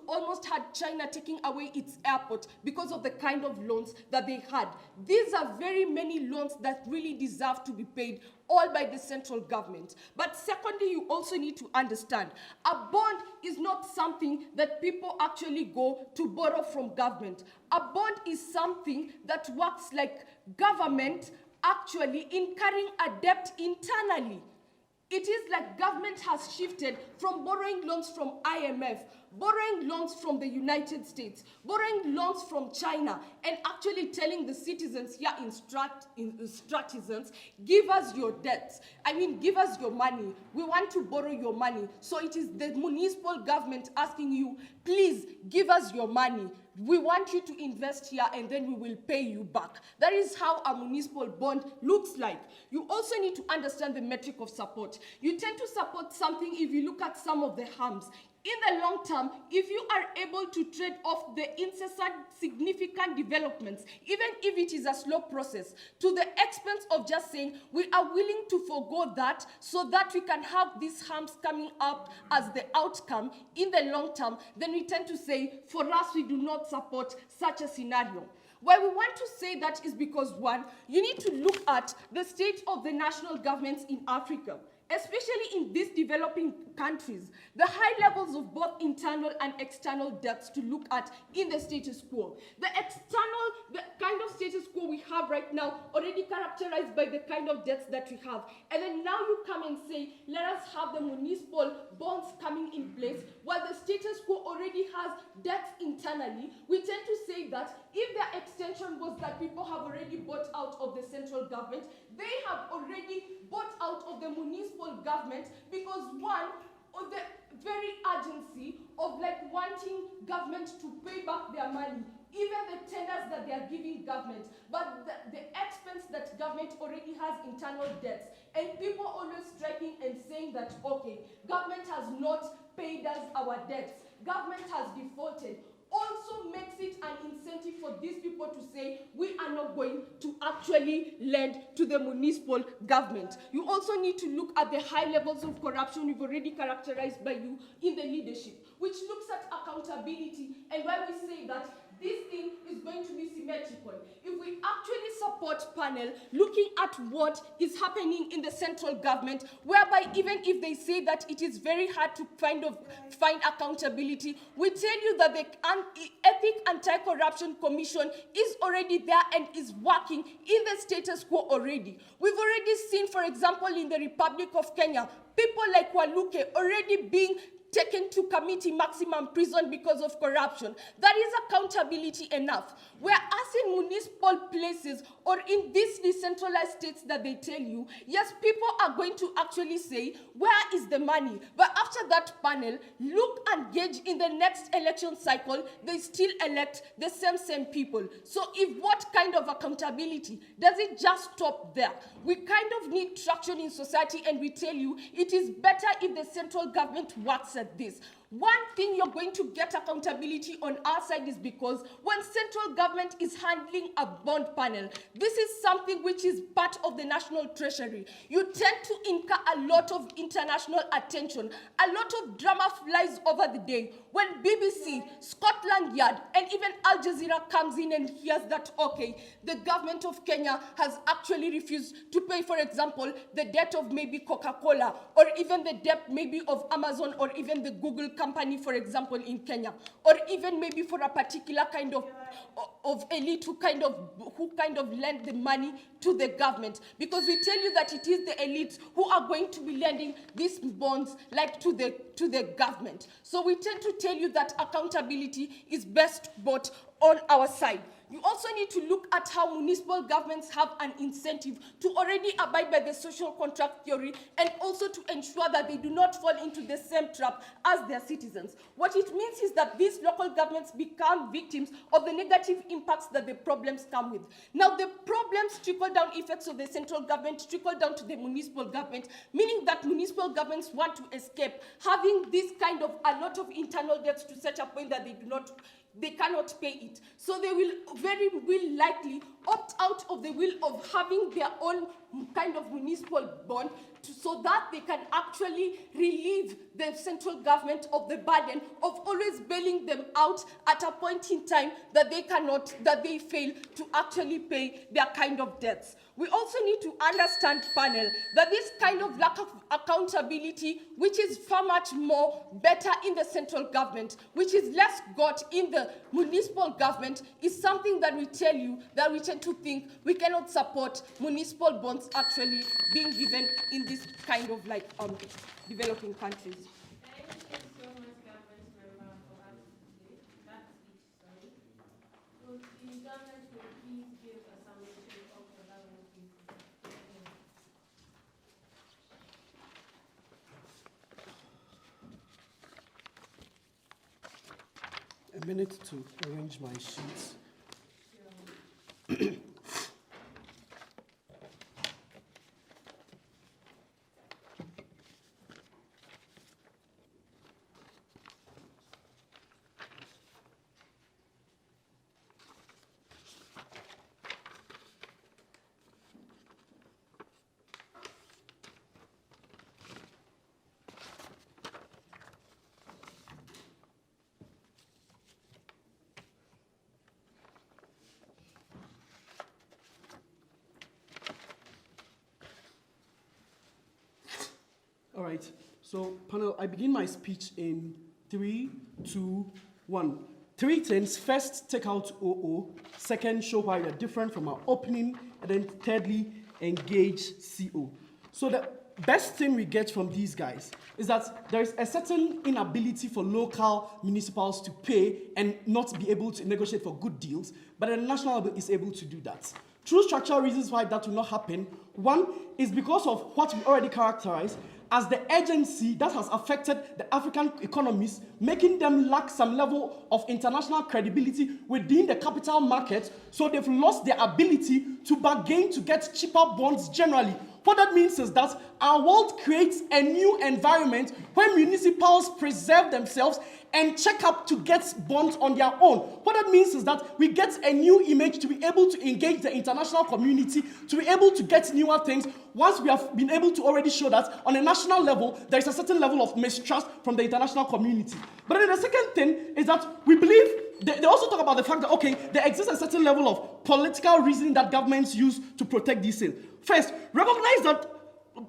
almost had China taking away its airport because of the kind of loans that they had. These are very many loans that really deserve to be paid, all by the central government. But secondly, you also need to understand, a bond is not something that people actually go to borrow from government. A bond is something that works like government actually incurring a debt internally. It is like government has shifted from borrowing loans from IMF, borrowing loans from the United States, borrowing loans from China, and actually telling the citizens here in Stratizens, give us your debts. Give us your money. We want to borrow your money. So it is the municipal government asking you, please give us your money. we want you to invest here and then we will pay you back. That is how a municipal bond looks like. You also need to understand the metric of support. You tend to support something if you look at some of the harms. In the long term, if you are able to trade off the incessant significant developments, even if it is a slow process, to the expense of just saying we are willing to forego that so that we can have these harms coming up as the outcome in the long term, then we tend to say, for us, we do not support such a scenario. Why we want to say that is because, one, you need to look at the state of the national governments in Africa. Especially in these developing countries, the high levels of both internal and external debts to look at in the status quo. The kind of status quo we have right now already characterized by the kind of debts that we have. And then now you come and say, let us have the municipal bonds coming in place, while the status quo already has debts internally. We tend to say that if their extension was that people have already bought out of the central government, they have already bought out of the municipal government, because one, of the very urgency of like wanting government to pay back their money, even the tenders that they are giving government, but the expense that government already has internal debts, and people always striking and saying that, okay, government has not paid us our debts, government has defaulted, also makes it an incentive for these people to say, we are not going to actually lend to the municipal government. You also need to look at the high levels of corruption we've already characterized by you in the leadership, which looks at accountability, and why we say that this thing is going to be symmetrical. If we actually support panel, looking at what is happening in the central government, whereby even if they say that it is very hard to find accountability, we tell you that the Ethic Anti-Corruption Commission is already there and is working in the status quo already. We've already seen, for example, in the Republic of Kenya, people like Waluke already being taken to committee maximum prison because of corruption. That is accountability enough. Whereas in municipal places or in these decentralized states that they tell you, yes, people are going to actually say, where is the money? But after that panel, look and gauge in the next election cycle, they still elect the same people. So if what kind of accountability? Does it just stop there? We kind of need traction in society, and we tell you it is better if the central government works at this. One thing you're going to get accountability on our side is because when central government is handling a bond panel, this is something which is part of the national treasury. You tend to incur a lot of international attention. A lot of drama flies over the day when BBC, Scotland Yard, and even Al Jazeera comes in and hears that, okay, the government of Kenya has actually refused to pay, for example, the debt of maybe Coca-Cola, or even the debt maybe of Amazon, or even the Google company, for example, in Kenya, or even maybe for a particular kind of elite who kind of lend the money to the government, because we tell you that it is the elites who are going to be lending these bonds like to the government. So we tend to tell you that accountability is best bought on our side. You also need to look at how municipal governments have an incentive to already abide by the social contract theory, and also to ensure that they do not fall into the same trap as their citizens. What it means is that these local governments become victims of the negative impacts that the problems come with. Now, the problems trickle-down effects of the central government trickle down to the municipal government, meaning that municipal governments want to escape having this kind of a lot of internal debts to such a point that they cannot pay it. So they will very likely opt out of the will of having their own kind of municipal bond so that they can actually relieve the central government of the burden of always bailing them out at a point in time that they fail to actually pay their kind of debts. We also need to understand, panel, that this kind of lack of accountability, which is far much more better in the central government, which is less got in the municipal government, is something that we tell you that we tend to think we cannot support municipal bonds actually being given in this kind of like developing countries. Thank you so much, government member, for that speech. Would the government please give a summation of the government speech? minute to arrange my sheets. All right, so panel, I begin my speech in 3, 2, 1. 3 things. First, take out OO. Second, show why we are different from our opening. And then thirdly, engage CO. So the best thing we get from these guys is that there is a certain inability for local municipals to pay and not be able to negotiate for good deals, but the national level is able to do that. True structural reasons why that will not happen. One is because of what we already characterize as the agency that has affected the African economies, making them lack some level of international credibility within the capital market, so they've lost their ability to bargain to get cheaper bonds generally. What that means is that our world creates a new environment where municipals preserve themselves and check up to get bonds on their own. What that means is that we get a new image to be able to engage the international community, to be able to get newer things, once we have been able to already show that on a national level, there is a certain level of mistrust from the international community. But then the second thing is that we believe, they also talk about the fact that, okay, there exists a certain level of political reasoning that governments use to protect these things. First, recognize that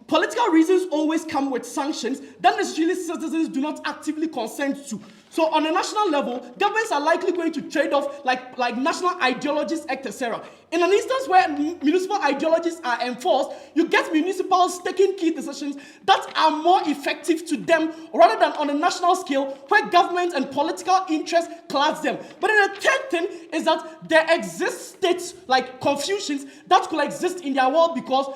political reasons always come with sanctions that necessarily citizens do not actively consent to. So on a national level, governments are likely going to trade off like national ideologies, etc. In an instance where municipal ideologies are enforced, you get municipals taking key decisions that are more effective to them rather than on a national scale where government and political interests clash them. But then the third thing is that there exist states like confusions that could exist in their world because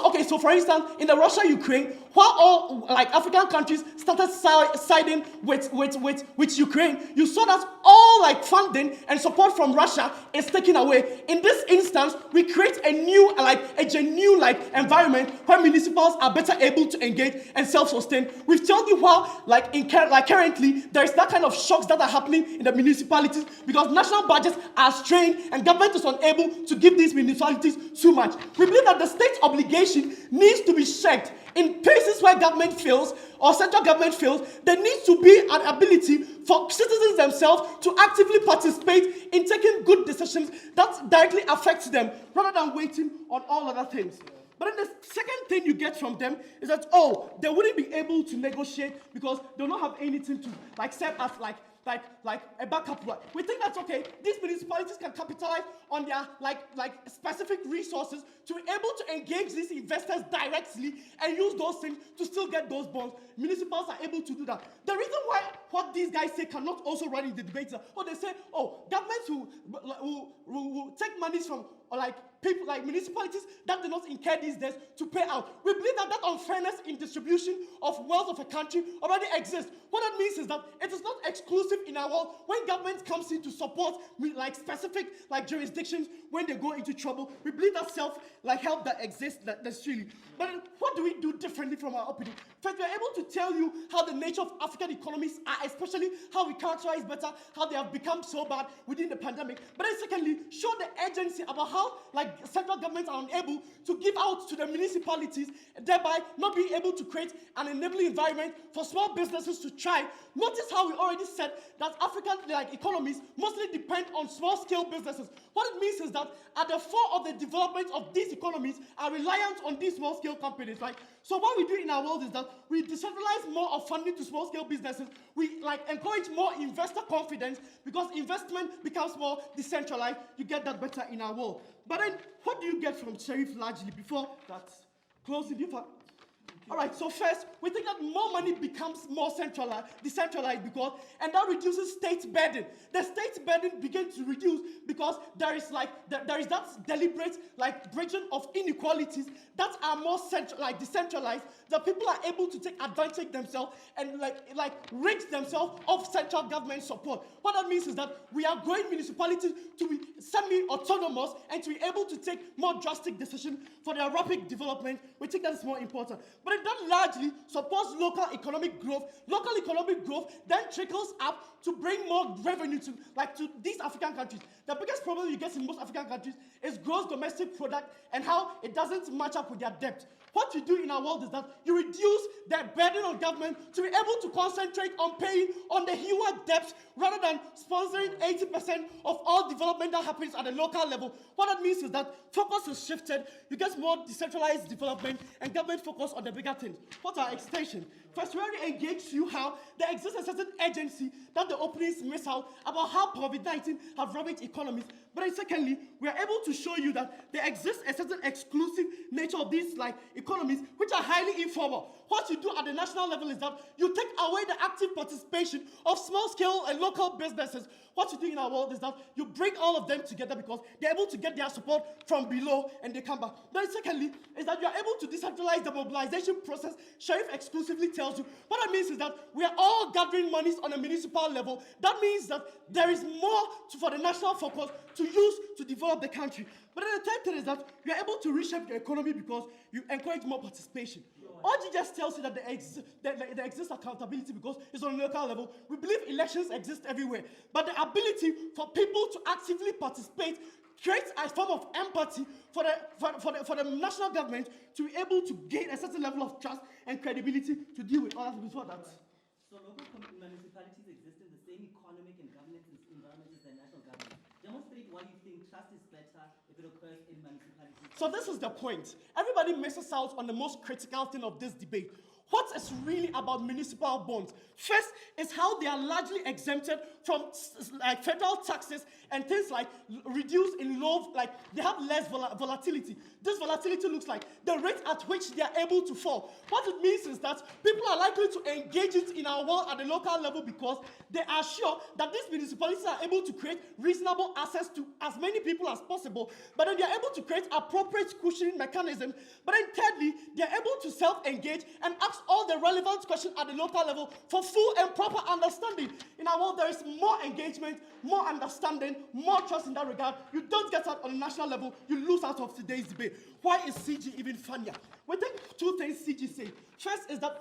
okay, so for instance, in the Russia-Ukraine, while all like African countries started siding with Ukraine, you saw that all like funding and support from Russia is taken away. In this instance, we create a new a genuine environment where municipals are better able to engage and self-sustain. We've told you how currently there is that kind of shocks that are happening in the municipalities because national budgets are strained and government is unable to give these municipalities too much. We believe that the state's obligation needs to be checked. In places where government fails or central government fails, there needs to be an ability for citizens themselves to actively participate in taking good decisions that directly affect them rather than waiting on all other things. But then the second thing you get from them is that, oh, they wouldn't be able to negotiate because they don't have anything to serve as like a backup plan. We think that's okay. These municipalities can capitalize on their specific resources to be able to engage these investors directly and use those things to still get those bonds. Municipals are able to do that. The reason why what these guys say cannot also run in the debates is, they say, governments will take monies from people like municipalities that do not incur these debts to pay out. We believe that unfairness in distribution of wealth of a country already exists. What that means is that it is not exclusive in our world. When government comes in to support specific jurisdictions when they go into trouble, we believe that help that exists necessarily. But what do we do differently from our opinion? First, we are able to tell you how the nature of African economies are, especially how we characterize better how they have become so bad within the pandemic. But then secondly, show the agency about how central governments are unable to give out to the municipalities, thereby not being able to create an enabling environment for small businesses to thrive. Notice how we already said that African economies mostly depend on small-scale businesses. What it means is that at the fore of the development of these economies are reliant on these small-scale companies, right? So what we do in our world is that we decentralize more of funding to small-scale businesses. We encourage more investor confidence because investment becomes more decentralized. You get that better in our world. But then, what do you get from Sheriff largely before that closing? All right, so first, we think that more money becomes more decentralized because, and that reduces state burden. The state burden begins to reduce because there is that deliberate bridging of inequalities that are more decentralized. The people are able to take advantage themselves and rid themselves of central government support. What that means is that we are growing municipalities to be semi-autonomous and to be able to take more drastic decisions for their rapid development. We think that is more important. But it that largely supports local economic growth. Local economic growth then trickles up to bring more revenue to these African countries. The biggest problem you get in most African countries is gross domestic product and how it doesn't match up with their debt. What you do in our world is that you reduce the burden on government to be able to concentrate on paying on the fewer debts rather than sponsoring 80% of all development that happens at the local level. What that means is that focus is shifted, you get more decentralized development, and government focus on the bigger things. What are extension? First, we already engaged you how there exists a certain agency that the openings miss out about how COVID-19 have ravaged economies. But then secondly, we are able to show you that there exists a certain exclusive nature of these economies which are highly informal. What you do at the national level is that you take away the active participation of small-scale and local businesses. What you do in our world is that you bring all of them together because they're able to get their support from below and they come back. Then secondly, is that you're able to decentralize the mobilization process. Sharif exclusively tells you. What that means is that we are all gathering monies on a municipal level. That means that there is more for the national focus to use to develop the country. But then the third thing is that you're able to reshape the economy because you encourage more participation. OG just tells you that there exists accountability because it's on a local level. We believe elections exist everywhere. But the ability for people to actively participate creates a form of empathy for the national government to be able to gain a certain level of trust and credibility to deal with others before that. So local municipalities exist in the same economic and governance environment as the national government. Demonstrate why you think trust is better if it occurs in municipalities. So this is the point. Everybody misses out on the most critical thing of this debate. What is really about municipal bonds? First is how they are largely exempted from federal taxes and things reduced in low, they have less volatility. This volatility looks like the rate at which they are able to fall. What it means is that people are likely to engage it in our world at the local level because they are sure that these municipalities are able to create reasonable access to as many people as possible, but then they are able to create appropriate cushioning mechanisms. But then thirdly, they are able to self-engage and ask all the relevant questions at the local level for full and proper understanding. In our world, there is more engagement, more understanding, more trust in that regard. You don't get that on the national level, you lose out of today's debate. Why is CG even funnier? We think two things CG say. First is that,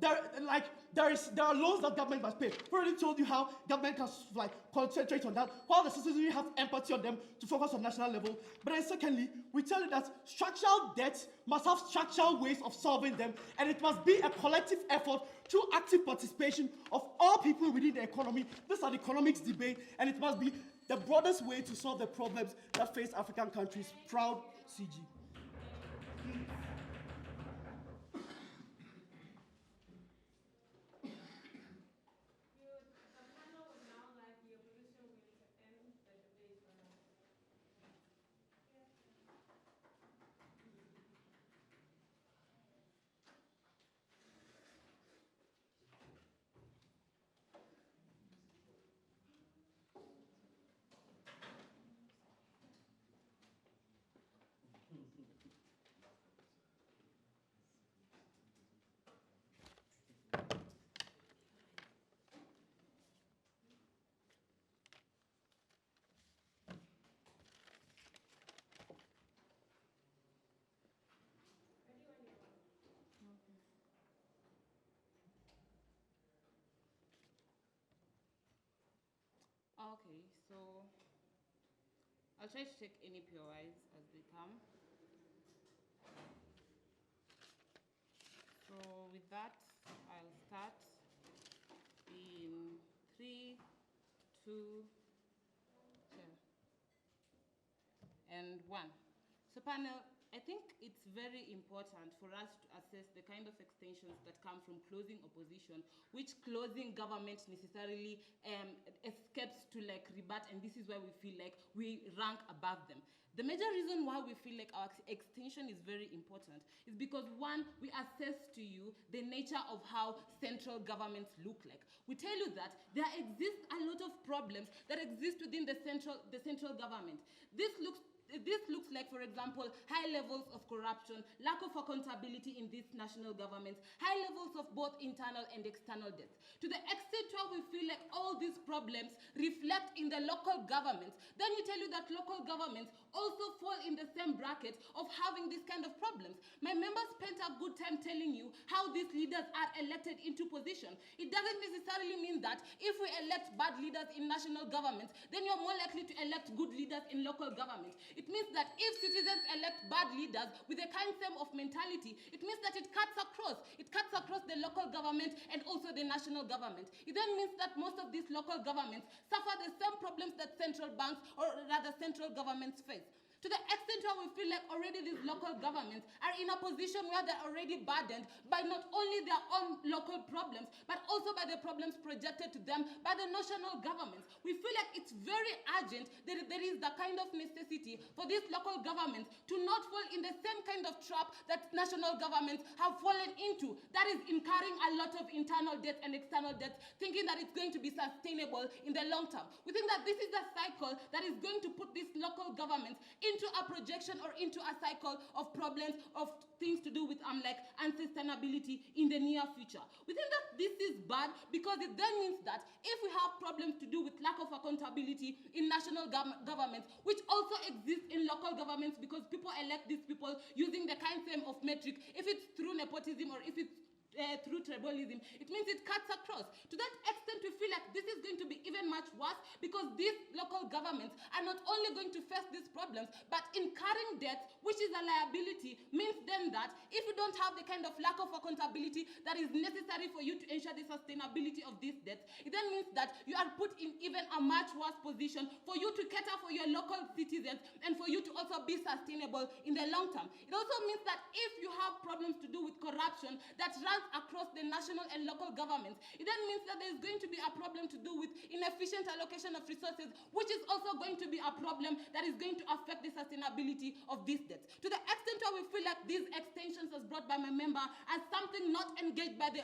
there are loans that government must pay. We already told you how government can concentrate on that, while the citizens have empathy on them to focus on national level. But then secondly, we tell you that structural debts must have structural ways of solving them, and it must be a collective effort through active participation of all people within the economy. This is an economics debate, and it must be the broadest way to solve the problems that face African countries. Proud CG. Okay, so I'll try to take any POIs as they come. So with that, I'll start in 3, 2, and 1. So panel, I think it's very important for us to assess the kind of extensions that come from closing opposition, which closing government necessarily escapes to rebut, and this is where we feel like we rank above them. The major reason why we feel like our extension is very important is because, one, we assess to you the nature of how central governments look like. We tell you that there exists a lot of problems that exist within the central government. This looks like, for example, high levels of corruption, lack of accountability in these national governments, high levels of both internal and external debt. To the extent where we feel like all these problems reflect in the local governments, then we tell you that local governments also fall in the same bracket of having these kind of problems. My members spent a good time telling you how these leaders are elected into position. It doesn't necessarily mean that if we elect bad leaders in national governments, then you're more likely to elect good leaders in local government. It means that if citizens elect bad leaders with a kind of mentality, it means that it cuts across. It cuts across the local government and also the national government. It then means that most of these local governments suffer the same problems that central banks, or rather central governments, face. To the extent where we feel like already these local governments are in a position where they're already burdened by not only their own local problems, but also by the problems projected to them by the national governments. We feel like it's very urgent that there is the kind of necessity for these local governments to not fall in the same kind of trap that national governments have fallen into. That is incurring a lot of internal debt and external debt, thinking that it's going to be sustainable in the long term. We think that this is a cycle that is going to put these local governments into a projection or into a cycle of problems, of things to do with like unsustainability in the near future. We think that this is bad because it then means that if we have problems to do with lack of accountability in national governments, which also exist in local governments because people elect these people using the kind of metric, if it's through nepotism or if it's through tribalism, it means it cuts across. To that extent, we feel like this is going to be even much worse because these local governments are not only going to face these problems, but incurring debt, which is a liability, means then that if you don't have the kind of lack of accountability that is necessary for you to ensure the sustainability of this debt, it then means that you are put in even a much worse position for you to cater for your local citizens and for you to also be sustainable in the long term. It also means that if you have problems to do with corruption that runs across the national and local governments, it then means that there's going to be a problem to do with inefficient allocation of resources, which is also going to be a problem that is going to affect the sustainability of this debt. To the extent where we feel like these extensions as brought by my member as something not engaged by the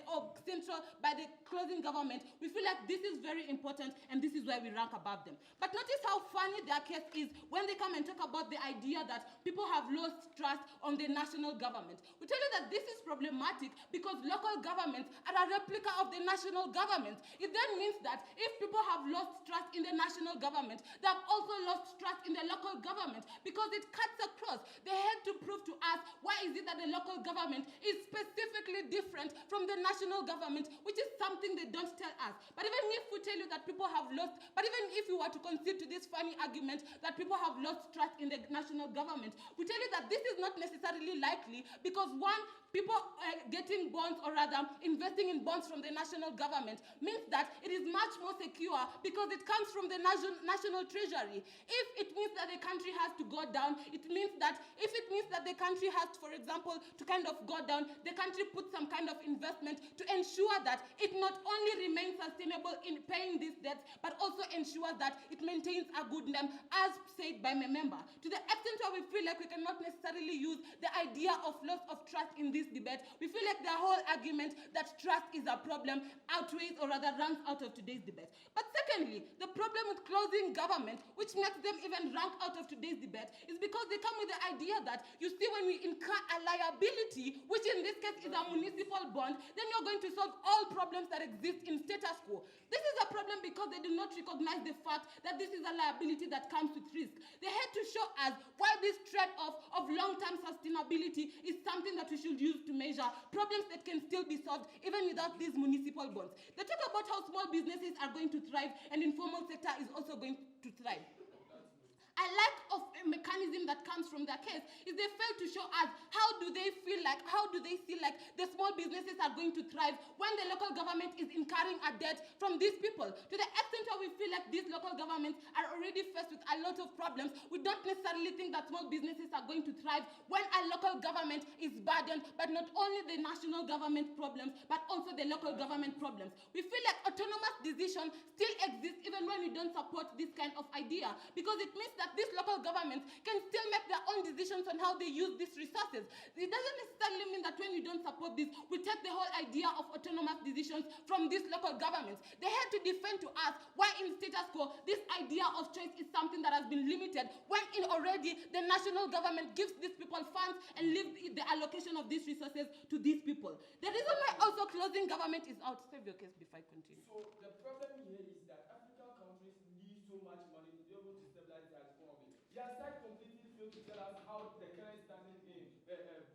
closing government, we feel like this is very important and this is where we rank above them. But notice how funny their case is when they come and talk about the idea that people have lost trust on the national government. We tell you that this is problematic because local governments are a replica of the national government. It then means that if people have lost trust in the national government, they have also lost trust in the local government because it cuts across. They had to prove to us why is it that the local government is specifically different from the national government, which is something they don't tell us. But even if we tell you that people have lost, but even if you were to concede to this funny argument that people have lost trust in the national government, we tell you that this is not necessarily likely because, one, people getting bonds or rather investing in bonds from the national government means that it is much more secure because it comes from the national treasury. If it means that the country has to go down, it means that if it means that the country has, for example, to kind of go down, the country puts some kind of investment to ensure that it not only remains sustainable in paying these debts, but also ensures that it maintains a good name, as said by my member. To the extent where we feel like we cannot necessarily use the idea of loss of trust in this debate, we feel like the whole argument that trust is a problem outweighs or rather runs out of today's debate. But secondly, the problem with closing government, which makes them even rank out of today's debate, is because they come with the idea that, you see, when we incur a liability, which in this case is a municipal bond, then you're going to solve all problems that exist in status quo. This is a problem because they do not recognize the fact that this is a liability that comes with risk. They had to show us why this trade-off of long-term sustainability is something that we should use to measure problems that can still be solved even without these municipal bonds. They talk about how small businesses are going to thrive and informal sector is also going to thrive. A lack of a mechanism that comes from their case is they fail to show us how do they see like the small businesses are going to thrive when the local government is incurring a debt from these people. To the extent where we feel like these local governments are already faced with a lot of problems, we don't necessarily think that small businesses are going to thrive when a local local government is burdened, but not only the national government problems, but also the local government problems. We feel like autonomous decision still exists even when we don't support this kind of idea, because it means that these local governments can still make their own decisions on how they use these resources. It doesn't necessarily mean that when we don't support this, we take the whole idea of autonomous decisions from these local governments. They had to defend to us why in status quo this idea of choice is something that has been limited, when in already the national government gives these people funds and leaves the allocation of these resources to these people. The reason why also closing government is out. Save your case before I continue. So the problem here is that African countries need so much money to be able to stabilize their economy. Their side completely failed to tell us how the current standing in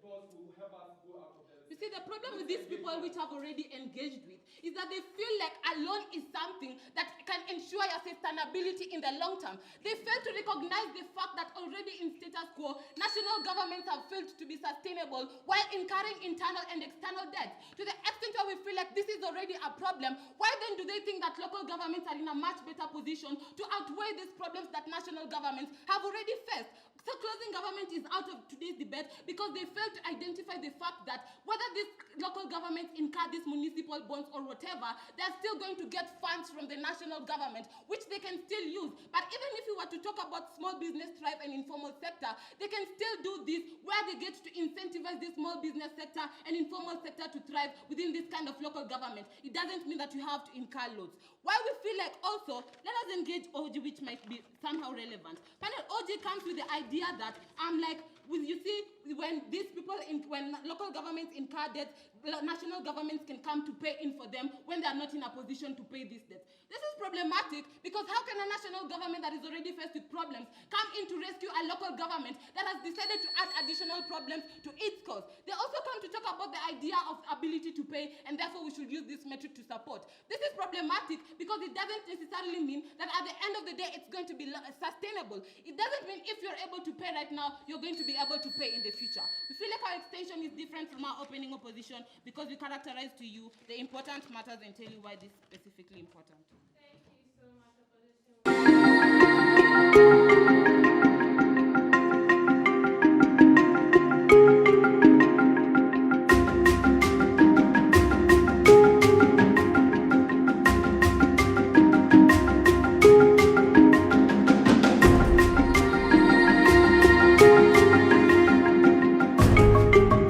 bonds will help us go out of the. You see, the problem with these people which I've already engaged with is that they feel like a loan is something that can ensure your sustainability in the long term. They fail to recognize the fact that already in status quo, national governments have failed to be sustainable while incurring internal and external debts. To the extent where we feel like this is already a problem, why then do they think that local governments are in a much better position to outweigh these problems that national governments have already faced? So closing government is out of today's debate because they fail to identify the fact that whether these local governments incur these municipal bonds or whatever, they're still going to get funds from the national government, which they can still use. But even if we were to talk about small business thrive and informal sector, they can still do this where they get to incentivize the small business sector and informal sector to thrive within this kind of local government. It doesn't mean that you have to incur loads. Why we feel like also, let us engage OG, which might be somehow relevant. Panel OG comes with the idea that you see, when these people, when local governments incur debts, national governments can come to pay in for them when they are not in a position to pay these debts. This is problematic because how can a national government that is already faced with problems come in to rescue a local government that has decided to add additional problems to its cause? They also come to talk about the idea of ability to pay, and therefore we should use this metric to support. This is problematic because it doesn't necessarily mean that at the end of the day it's going to be sustainable. It doesn't mean if you're able to pay right now, you're going to be able to pay in the future. We feel like our extension is different from our opening opposition because we characterize to you the important matters and tell you why this is specifically important.